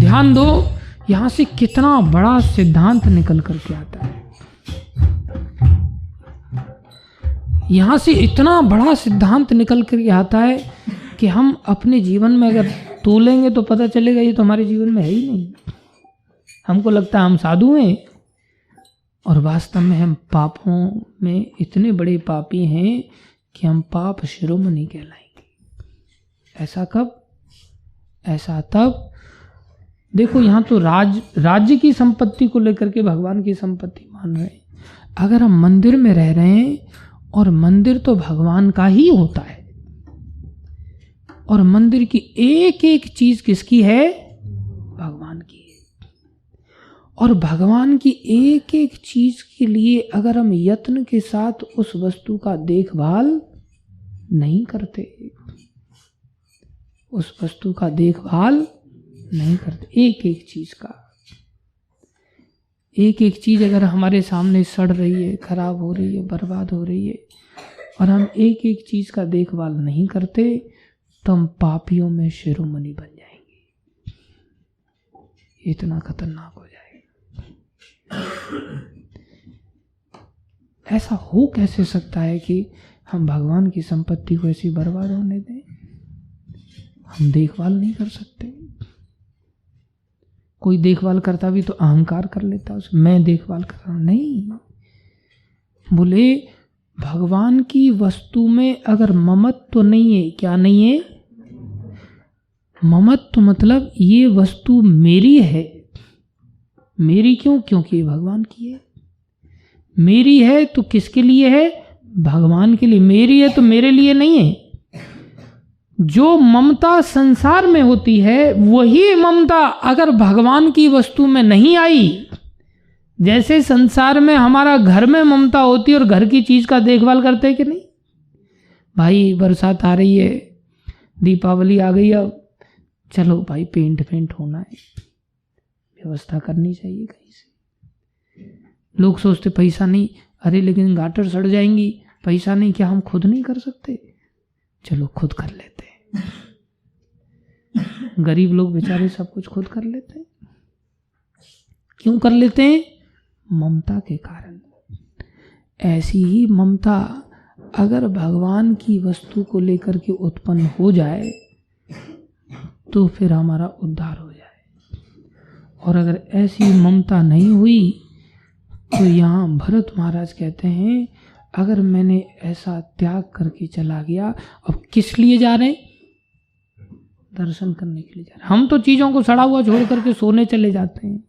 ध्यान दो, यहां से कितना बड़ा सिद्धांत निकल करके आता है। यहां से इतना बड़ा सिद्धांत निकल करके आता है कि हम अपने जीवन में अगर तोलेंगे तो पता चलेगा ये तो हमारे जीवन में है ही नहीं। हमको लगता है हम साधु हैं और वास्तव में हम पापों में इतने बड़े पापी हैं कि हम पाप शिरोमणि कहलाएंगे। ऐसा कब? ऐसा तब। देखो यहाँ तो राज्य की संपत्ति को लेकर के भगवान की संपत्ति मान रहे हैं। अगर हम मंदिर में रह रहे हैं, और मंदिर तो भगवान का ही होता है, और मंदिर की एक एक चीज किसकी है? भगवान की है। और भगवान की एक एक चीज के लिए अगर हम यत्न के साथ उस वस्तु का देखभाल नहीं करते, उस वस्तु का देखभाल नहीं करते, एक एक चीज का, एक एक चीज अगर हमारे सामने सड़ रही है, खराब हो रही है, बर्बाद हो रही है, और हम एक एक चीज का देखभाल नहीं करते, तो हम पापियों में शिरोमणि बन जाएंगे। इतना खतरनाक हो जाएगा। ऐसा हो कैसे सकता है कि हम भगवान की संपत्ति को ऐसी बर्बाद होने दें? हम देखभाल नहीं कर सकते। कोई देखभाल करता भी तो अहंकार कर लेता, उसे मैं देखभाल कर रहा हूं। नहीं, बोले भगवान की वस्तु में अगर ममत्व तो नहीं है, क्या नहीं है? ममत्व मतलब ये वस्तु मेरी है। मेरी क्यों? क्योंकि ये भगवान की है। मेरी है तो किसके लिए है? भगवान के लिए। मेरी है तो मेरे लिए नहीं है। जो ममता संसार में होती है, वही ममता अगर भगवान की वस्तु में नहीं आई, जैसे संसार में हमारा घर में ममता होती है और घर की चीज का देखभाल करते हैं कि नहीं? भाई बरसात आ रही है, दीपावली आ गई, अब चलो भाई पेंट होना है, व्यवस्था करनी चाहिए कहीं से। लोग सोचते पैसा नहीं, अरे लेकिन गाटर सड़ जाएंगी, पैसा नहीं, क्या हम खुद नहीं कर सकते? चलो खुद कर लेते हैं। गरीब लोग बेचारे सब कुछ खुद कर लेते हैं। क्यों कर लेते हैं? ममता के कारण। ऐसी ही ममता अगर भगवान की वस्तु को लेकर के उत्पन्न हो जाए तो फिर हमारा उद्धार हो जाए। और अगर ऐसी ममता नहीं हुई तो यहाँ भरत महाराज कहते हैं, अगर मैंने ऐसा त्याग करके चला गया, अब किस लिए जा रहे हैं? दर्शन करने के लिए जा रहे हैं। हम तो चीजों को सड़ा हुआ छोड़ करके सोने चले जाते हैं,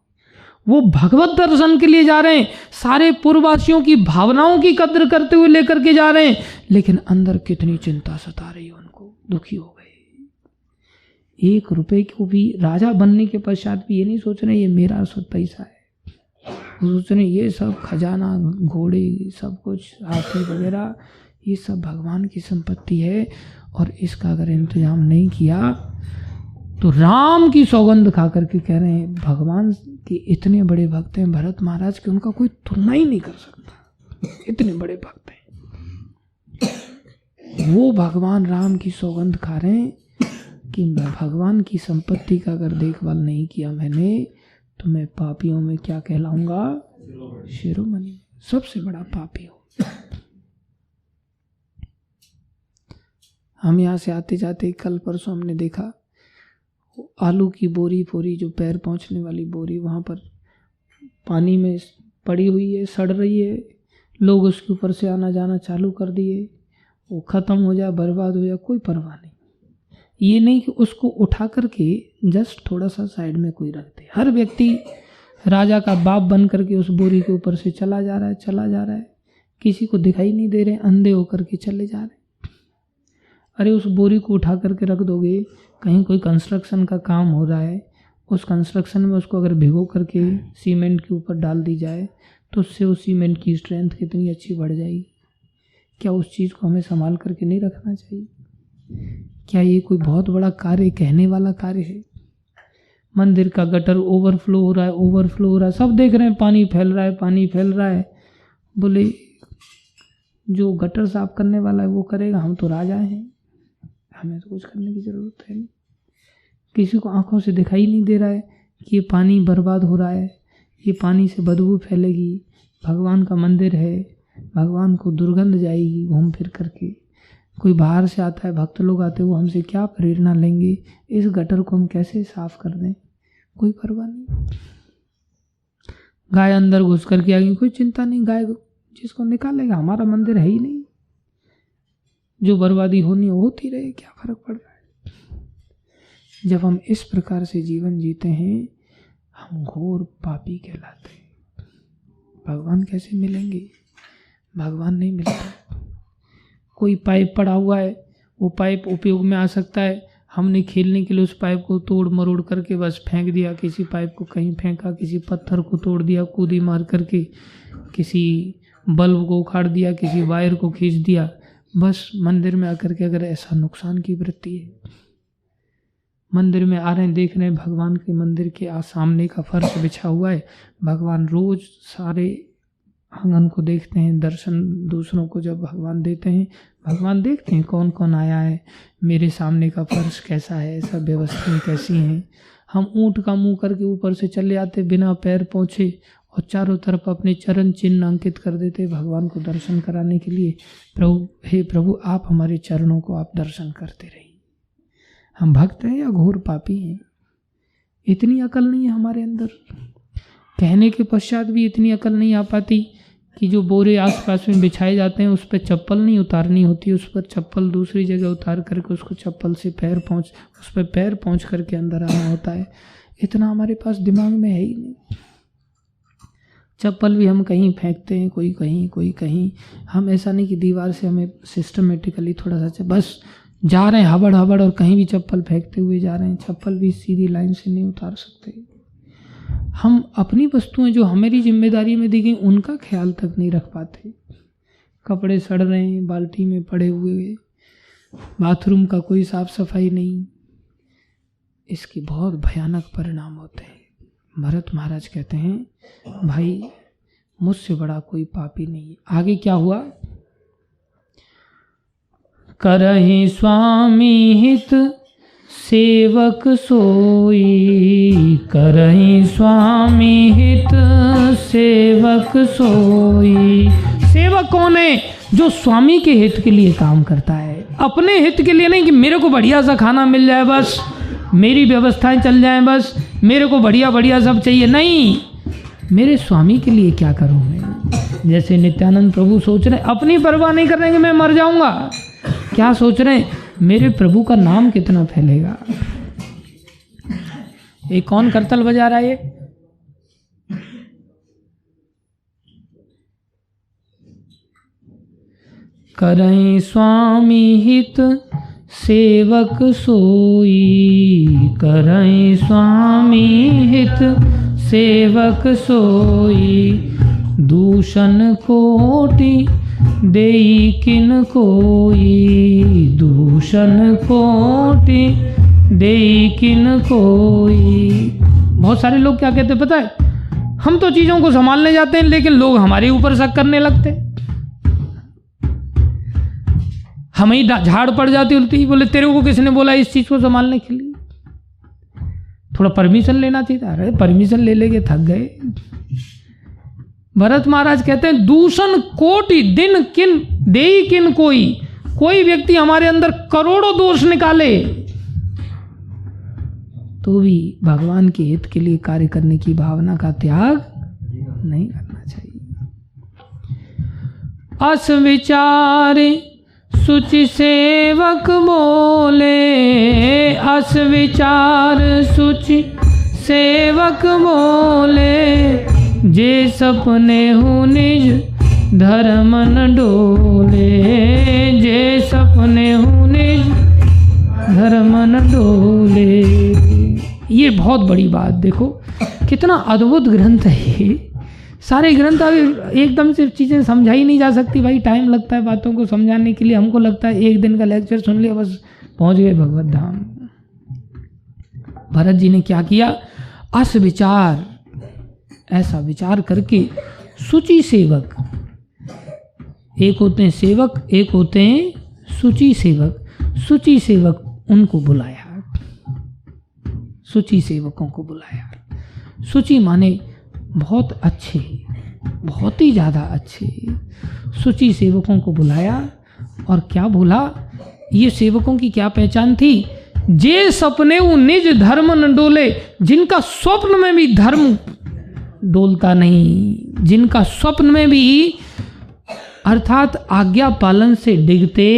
वो भगवत दर्शन के लिए जा रहे हैं। सारे पूर्ववासियों की भावनाओं की कद्र करते हुए लेकर के जा रहे हैं, लेकिन अंदर कितनी चिंता सता रही है उनको, दुखी हो गए। 1 रुपए को भी राजा बनने के पश्चात भी ये नहीं सोच रहे ये मेरा सब पैसा है, सोच रहे ये सब खजाना, घोड़े, सब कुछ, हाथी वगैरह, ये सब भगवान की संपत्ति है और इसका अगर इंतजाम नहीं किया तो राम की सौगंध खा करके कह रहे हैं, भगवान के इतने बड़े भक्त हैं भरत महाराज के, उनका कोई तुलना ही नहीं कर सकता, इतने बड़े भक्त हैं। वो भगवान राम की सौगंध खा रहे हैं कि मैं भगवान की संपत्ति का अगर देखभाल नहीं किया मैंने, तो मैं पापियों में क्या कहलाऊंगा? शिरोमणि, सबसे बड़ा पापी हूं। हम यहाँ से आते जाते कल परसों हमने देखा आलू की बोरी जो पैर पहुंचने वाली बोरी वहाँ पर पानी में पड़ी हुई है, सड़ रही है। लोग उसके ऊपर से आना जाना चालू कर दिए। वो ख़त्म हो जाए, बर्बाद हो जाए, कोई परवाह नहीं। ये नहीं कि उसको उठा करके जस्ट थोड़ा सा साइड में कोई रख दे। हर व्यक्ति राजा का बाप बन करके उस बोरी के ऊपर से चला जा रहा है, किसी को दिखाई नहीं दे रहे, अंधे होकर के चले जा रहे। अरे उस बोरी को उठा करके रख दोगे, कहीं कोई कंस्ट्रक्शन का काम हो रहा है, उस कंस्ट्रक्शन में उसको अगर भिगो करके सीमेंट के ऊपर डाल दी जाए तो उससे उस सीमेंट की स्ट्रेंथ कितनी अच्छी बढ़ जाएगी। क्या उस चीज़ को हमें संभाल करके नहीं रखना चाहिए? क्या ये कोई बहुत बड़ा कार्य, कहने वाला कार्य है? मंदिर का गटर ओवरफ्लो हो रहा है, सब देख रहे हैं पानी फैल रहा है। बोले जो गटर साफ करने वाला है वो करेगा, हम तो राजा हैं, हमें तो कुछ करने की ज़रूरत है नहीं। किसी को आंखों से दिखाई नहीं दे रहा है कि ये पानी बर्बाद हो रहा है, ये पानी से बदबू फैलेगी, भगवान का मंदिर है, भगवान को दुर्गंध जाएगी घूम फिर करके। कोई बाहर से आता है, भक्त लोग आते हैं, वो हमसे क्या प्रेरणा लेंगे, इस गटर को हम कैसे साफ कर दें, कोई परवाह नहीं। गाय अंदर घुस करके आ गई, कोई चिंता नहीं, गाय जिसको निकालेगा, हमारा मंदिर है ही नहीं, जो बर्बादी होनी होती रहे, क्या फर्क पड़ रहा है। जब हम इस प्रकार से जीवन जीते हैं, हम घोर पापी कहलाते हैं। भगवान कैसे मिलेंगे? भगवान नहीं मिलता। कोई पाइप पड़ा हुआ है, वो पाइप उपयोग में आ सकता है, हमने खेलने के लिए उस पाइप को तोड़ मरोड़ करके बस फेंक दिया, किसी पाइप को कहीं फेंका, किसी पत्थर को तोड़ दिया कूदी मार करके, किसी बल्ब को उखाड़ दिया, किसी वायर को खींच दिया, बस मंदिर में आकर के अगर ऐसा नुकसान की वृत्ति है। मंदिर में आ रहे हैं, देख रहे हैं भगवान के मंदिर के सामने का फर्श बिछा हुआ है, भगवान रोज सारे आंगन को देखते हैं, दर्शन दूसरों को जब भगवान देते हैं, भगवान देखते हैं कौन कौन आया है, मेरे सामने का फर्श कैसा है, सब व्यवस्थाएं कैसी हैं। हम ऊँट का मुंह करके ऊपर से चले आते बिना पैर पहुँचे और चारों तरफ अपने चरण चिन्ह अंकित कर देते भगवान को दर्शन कराने के लिए। प्रभु, हे प्रभु, आप हमारे चरणों को आप दर्शन करते रहिए। हम भक्त हैं या घोर पापी हैं? इतनी अकल नहीं है हमारे अंदर। कहने के पश्चात भी इतनी अकल नहीं आ पाती कि जो बोरे आसपास में बिछाए जाते हैं उस पर चप्पल नहीं उतारनी होती, उस पर चप्पल दूसरी जगह उतार करके उसको चप्पल से उस पर पैर पहुँच करके अंदर आना होता है। इतना हमारे पास दिमाग में है ही नहीं। चप्पल भी हम कहीं फेंकते हैं, कोई कहीं कोई कहीं। हम ऐसा नहीं कि दीवार से हमें सिस्टमेटिकली थोड़ा सा बस जा रहे हैं हबड़ हबड़ और कहीं भी चप्पल फेंकते हुए जा रहे हैं। चप्पल भी सीधी लाइन से नहीं उतार सकते। हम अपनी वस्तुएं जो हमारी जिम्मेदारी में दी गई उनका ख्याल तक नहीं रख पाते। कपड़े सड़ रहे हैं बाल्टी में पड़े हुए, बाथरूम का कोई साफ सफाई नहीं, इसके बहुत भयानक परिणाम होते हैं। भरत महाराज कहते हैं भाई मुझसे बड़ा कोई पापी नहीं। आगे क्या हुआ? करहि स्वामी हित सेवक सोई, करहि स्वामी हित सेवक सोई। सेवक कौन है? जो स्वामी के हित के लिए काम करता है, अपने हित के लिए नहीं कि मेरे को बढ़िया सा खाना मिल जाए बस, मेरी व्यवस्थाएं चल जाएं बस, मेरे को बढ़िया बढ़िया सब चाहिए। नहीं, मेरे स्वामी के लिए क्या करूं मैं? जैसे नित्यानंद प्रभु सोच रहे हैं, अपनी परवाह नहीं कर रहे हैं कि मैं मर जाऊंगा। क्या सोच रहे हैं? मेरे प्रभु का नाम कितना फैलेगा। ये कौन करतल बजा रहा है? ये करहि स्वामी हित सेवक सोई, करहि स्वामी हित सेवक सोई। दूषण कोटि देई किन कोई, दूषण कोटि देई किन कोई। बहुत सारे लोग क्या कहते पता है? हम तो चीजों को संभालने जाते हैं लेकिन लोग हमारे ऊपर शक करने लगते। हमें ही झाड़ पड़ जाती उल्टी, बोले तेरे को किसने बोला इस चीज को संभालने के लिए? थोड़ा परमिशन लेना चाहिए था। अरे परमिशन ले लेके थक गए। भरत महाराज कहते हैं दूषण कोटि दिन किन देई किन कोई। कोई व्यक्ति हमारे अंदर करोड़ों दोष निकाले तो भी भगवान के हित के लिए कार्य करने की भावना का त्याग नहीं करना चाहिए। अस विचारे सुचि सेवक बोले अस विचार सुचि सेवक बोले जे सपने हूँ निज धर्म न डोले जे सपने हूँ निज धर्म न डोले। ये बहुत बड़ी बात, देखो कितना अद्भुत ग्रंथ है ये। सारे ग्रंथ अभी एकदम से चीज़ें समझाई नहीं जा सकती भाई, टाइम लगता है बातों को समझाने के लिए। हमको लगता है एक दिन का लेक्चर सुन लिया बस पहुंच गए भगवत धाम। भरत जी ने क्या किया, अस विचार, ऐसा विचार करके सुचि सेवक, एक होते हैं सेवक एक होते हैं सुचि सेवक, सुचि सेवक उनको बुलाया, सुचि सेवकों को बुलाया। सुचि माने बहुत अच्छे, बहुत ही ज़्यादा अच्छे सुचि सेवकों को बुलाया। और क्या बोला, ये सेवकों की क्या पहचान थी, जे सपने वो निज धर्म न डोले, जिनका स्वप्न में भी धर्म डोलता नहीं, जिनका स्वप्न में भी अर्थात आज्ञा पालन से डिगते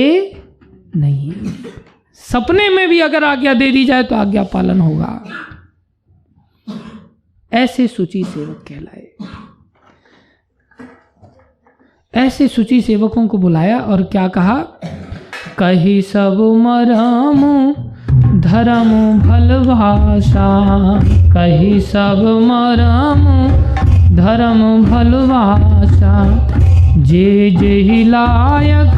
नहीं, सपने में भी अगर आज्ञा दे दी जाए तो आज्ञा पालन होगा, ऐसे सुचि सेवक कहलाए। ऐसे सुचि सेवकों को बुलाया और क्या कहा, कही सब मरम धर्म भल भाषा, कही सब मरम धर्म भल भाषा, जे जेहि लायक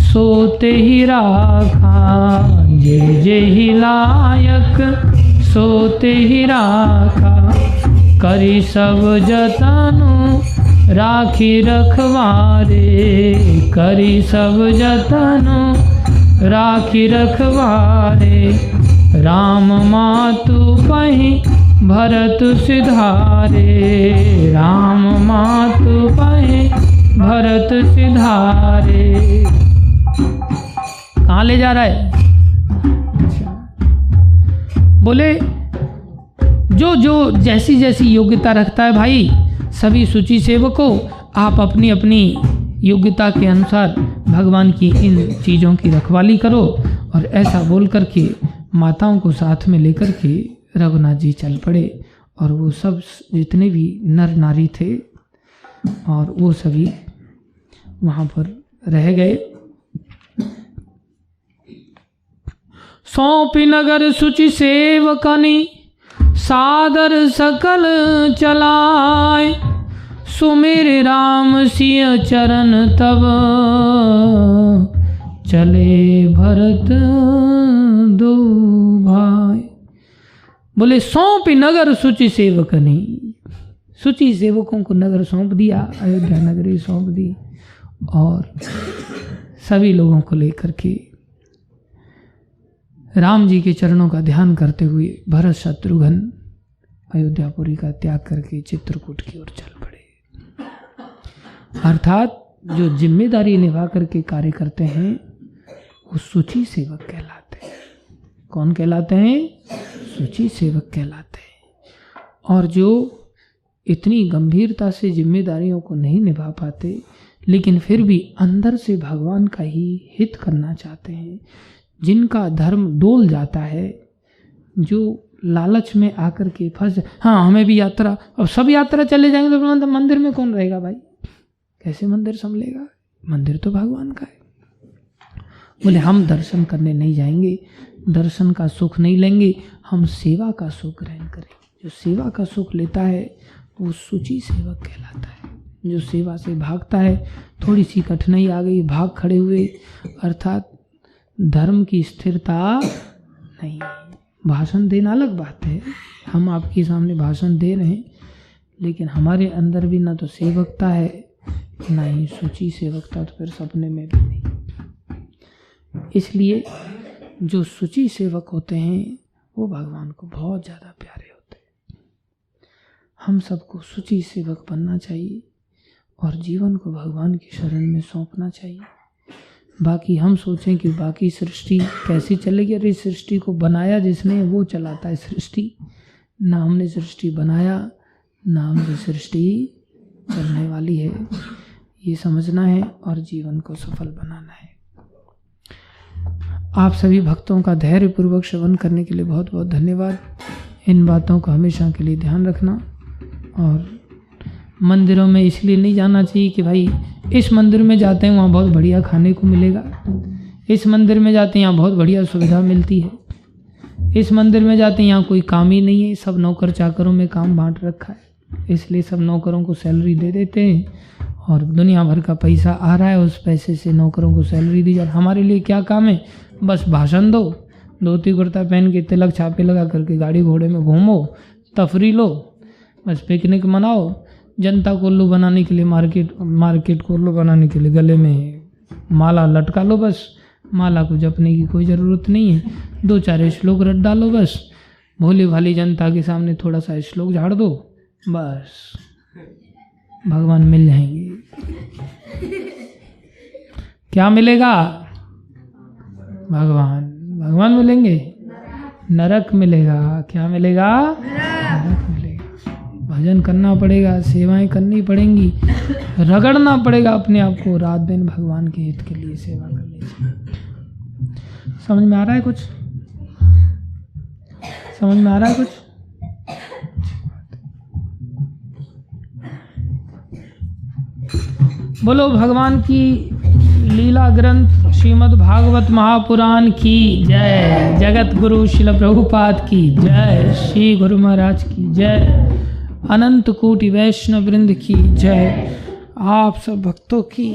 सोते ही राखा, जे जेहि लायक सोते ही राखा, करी सब जतन राखी रखवारे, करी सब जतन राखी रखवारे, राम मातु पहि भरत सिधारे, राम मातु पहि भरत सिधारे। कहाँ ले जा रहा है, बोले जो जो जैसी जैसी योग्यता रखता है भाई, सभी सुचि सेवकों आप अपनी अपनी योग्यता के अनुसार भगवान की इन चीज़ों की रखवाली करो। और ऐसा बोल करके माताओं को साथ में लेकर के रघुनाथ जी चल पड़े। और वो सब जितने भी नर नारी थे और वो सभी वहाँ पर रह गए। सौंपी नगर सुचि सेवकनी सादर सकल चलाए, सुमिर राम सिय चरण तब चले भरत दो भाई। बोले सौंपी नगर सुचि सेवकनी, सुचि सेवकों को नगर सौंप दिया, अयोध्या नगरी सौंप दी। और सभी लोगों को लेकर के राम जी के चरणों का ध्यान करते हुए भरत शत्रुघ्न अयोध्यापुरी का त्याग करके चित्रकूट की ओर चल पड़े। अर्थात जो जिम्मेदारी निभा करके कार्य करते हैं वो सुचि सेवक कहलाते हैं। कौन कहलाते हैं, सुचि सेवक कहलाते हैं। और जो इतनी गंभीरता से जिम्मेदारियों को नहीं निभा पाते लेकिन फिर भी अंदर से भगवान का ही हित करना चाहते हैं, जिनका धर्म डोल जाता है, जो लालच में आकर के फंस, हाँ हमें भी यात्रा, अब सब यात्रा चले जाएंगे तो मंदिर में कौन रहेगा भाई, कैसे मंदिर संभलेगा, मंदिर तो भगवान का है। बोले हम दर्शन करने नहीं जाएंगे, दर्शन का सुख नहीं लेंगे, हम सेवा का सुख ग्रहण करेंगे। जो सेवा का सुख लेता है वो सुचि सेवक कहलाता है। जो सेवा से भागता है, थोड़ी सी कठिनाई आ गई, भाग खड़े हुए, अर्थात धर्म की स्थिरता नहीं। भाषण देना अलग बात है, हम आपके सामने भाषण दे रहे हैं, लेकिन हमारे अंदर भी ना तो सेवकता है ना ही सुचि सेवकता, तो फिर सपने में भी नहीं। इसलिए जो सुचि सेवक होते हैं वो भगवान को बहुत ज़्यादा प्यारे होते हैं। हम सबको सुचि सेवक बनना चाहिए और जीवन को भगवान की शरण में सौंपना चाहिए। बाकी हम सोचें कि बाकी सृष्टि कैसी चलेगी, अरे सृष्टि को बनाया जिसने वो चलाता है सृष्टि। ना हमने सृष्टि बनाया ना हमने सृष्टि चलने वाली है, ये समझना है और जीवन को सफल बनाना है। आप सभी भक्तों का धैर्यपूर्वक श्रवण करने के लिए बहुत बहुत धन्यवाद। इन बातों का हमेशा के लिए ध्यान रखना। और मंदिरों में इसलिए नहीं जाना चाहिए कि भाई इस मंदिर में जाते हैं वहाँ बहुत बढ़िया खाने को मिलेगा, इस मंदिर में जाते हैं यहाँ बहुत बढ़िया सुविधा मिलती है, इस मंदिर में जाते हैं यहाँ कोई काम ही नहीं है, सब नौकर चाकरों में काम बांट रखा है, इसलिए सब नौकरों को सैलरी दे देते हैं और दुनिया भर का पैसा आ रहा है, उस पैसे से नौकरों को सैलरी दी जा रही है। हमारे लिए क्या काम है? बस भाषण दो, धोती कुर्ता पहन के तिलक छापे लगा करके गाड़ी घोड़े में घूमो, तफरी लो, बस पिकनिक मनाओ, जनता को उल्लू बनाने के लिए मार्केट को उल्लू बनाने के लिए गले में माला लटका लो। बस माला को जपने की कोई ज़रूरत नहीं है, 2-4 श्लोक रट डालो, बस भोली भाली जनता के सामने थोड़ा सा श्लोक झाड़ दो, बस भगवान मिल जाएंगे। क्या मिलेगा? भगवान मिलेंगे, नरक मिलेगा। क्या मिलेगा? नरक मिलेगा। भजन करना पड़ेगा, सेवाएं करनी पड़ेंगी, रगड़ना पड़ेगा अपने आप को, रात दिन भगवान के हित के लिए सेवा करनी चाहिए। समझ में आ रहा है कुछ? समझ में आ रहा है कुछ? बोलो भगवान की लीला ग्रंथ श्रीमद् भागवत महापुराण की जय। जगत गुरु श्रील प्रभुपाद की जय। श्री गुरु महाराज की जय। अनंत कोटि वैष्णव वृंद की जय। आप सब भक्तों की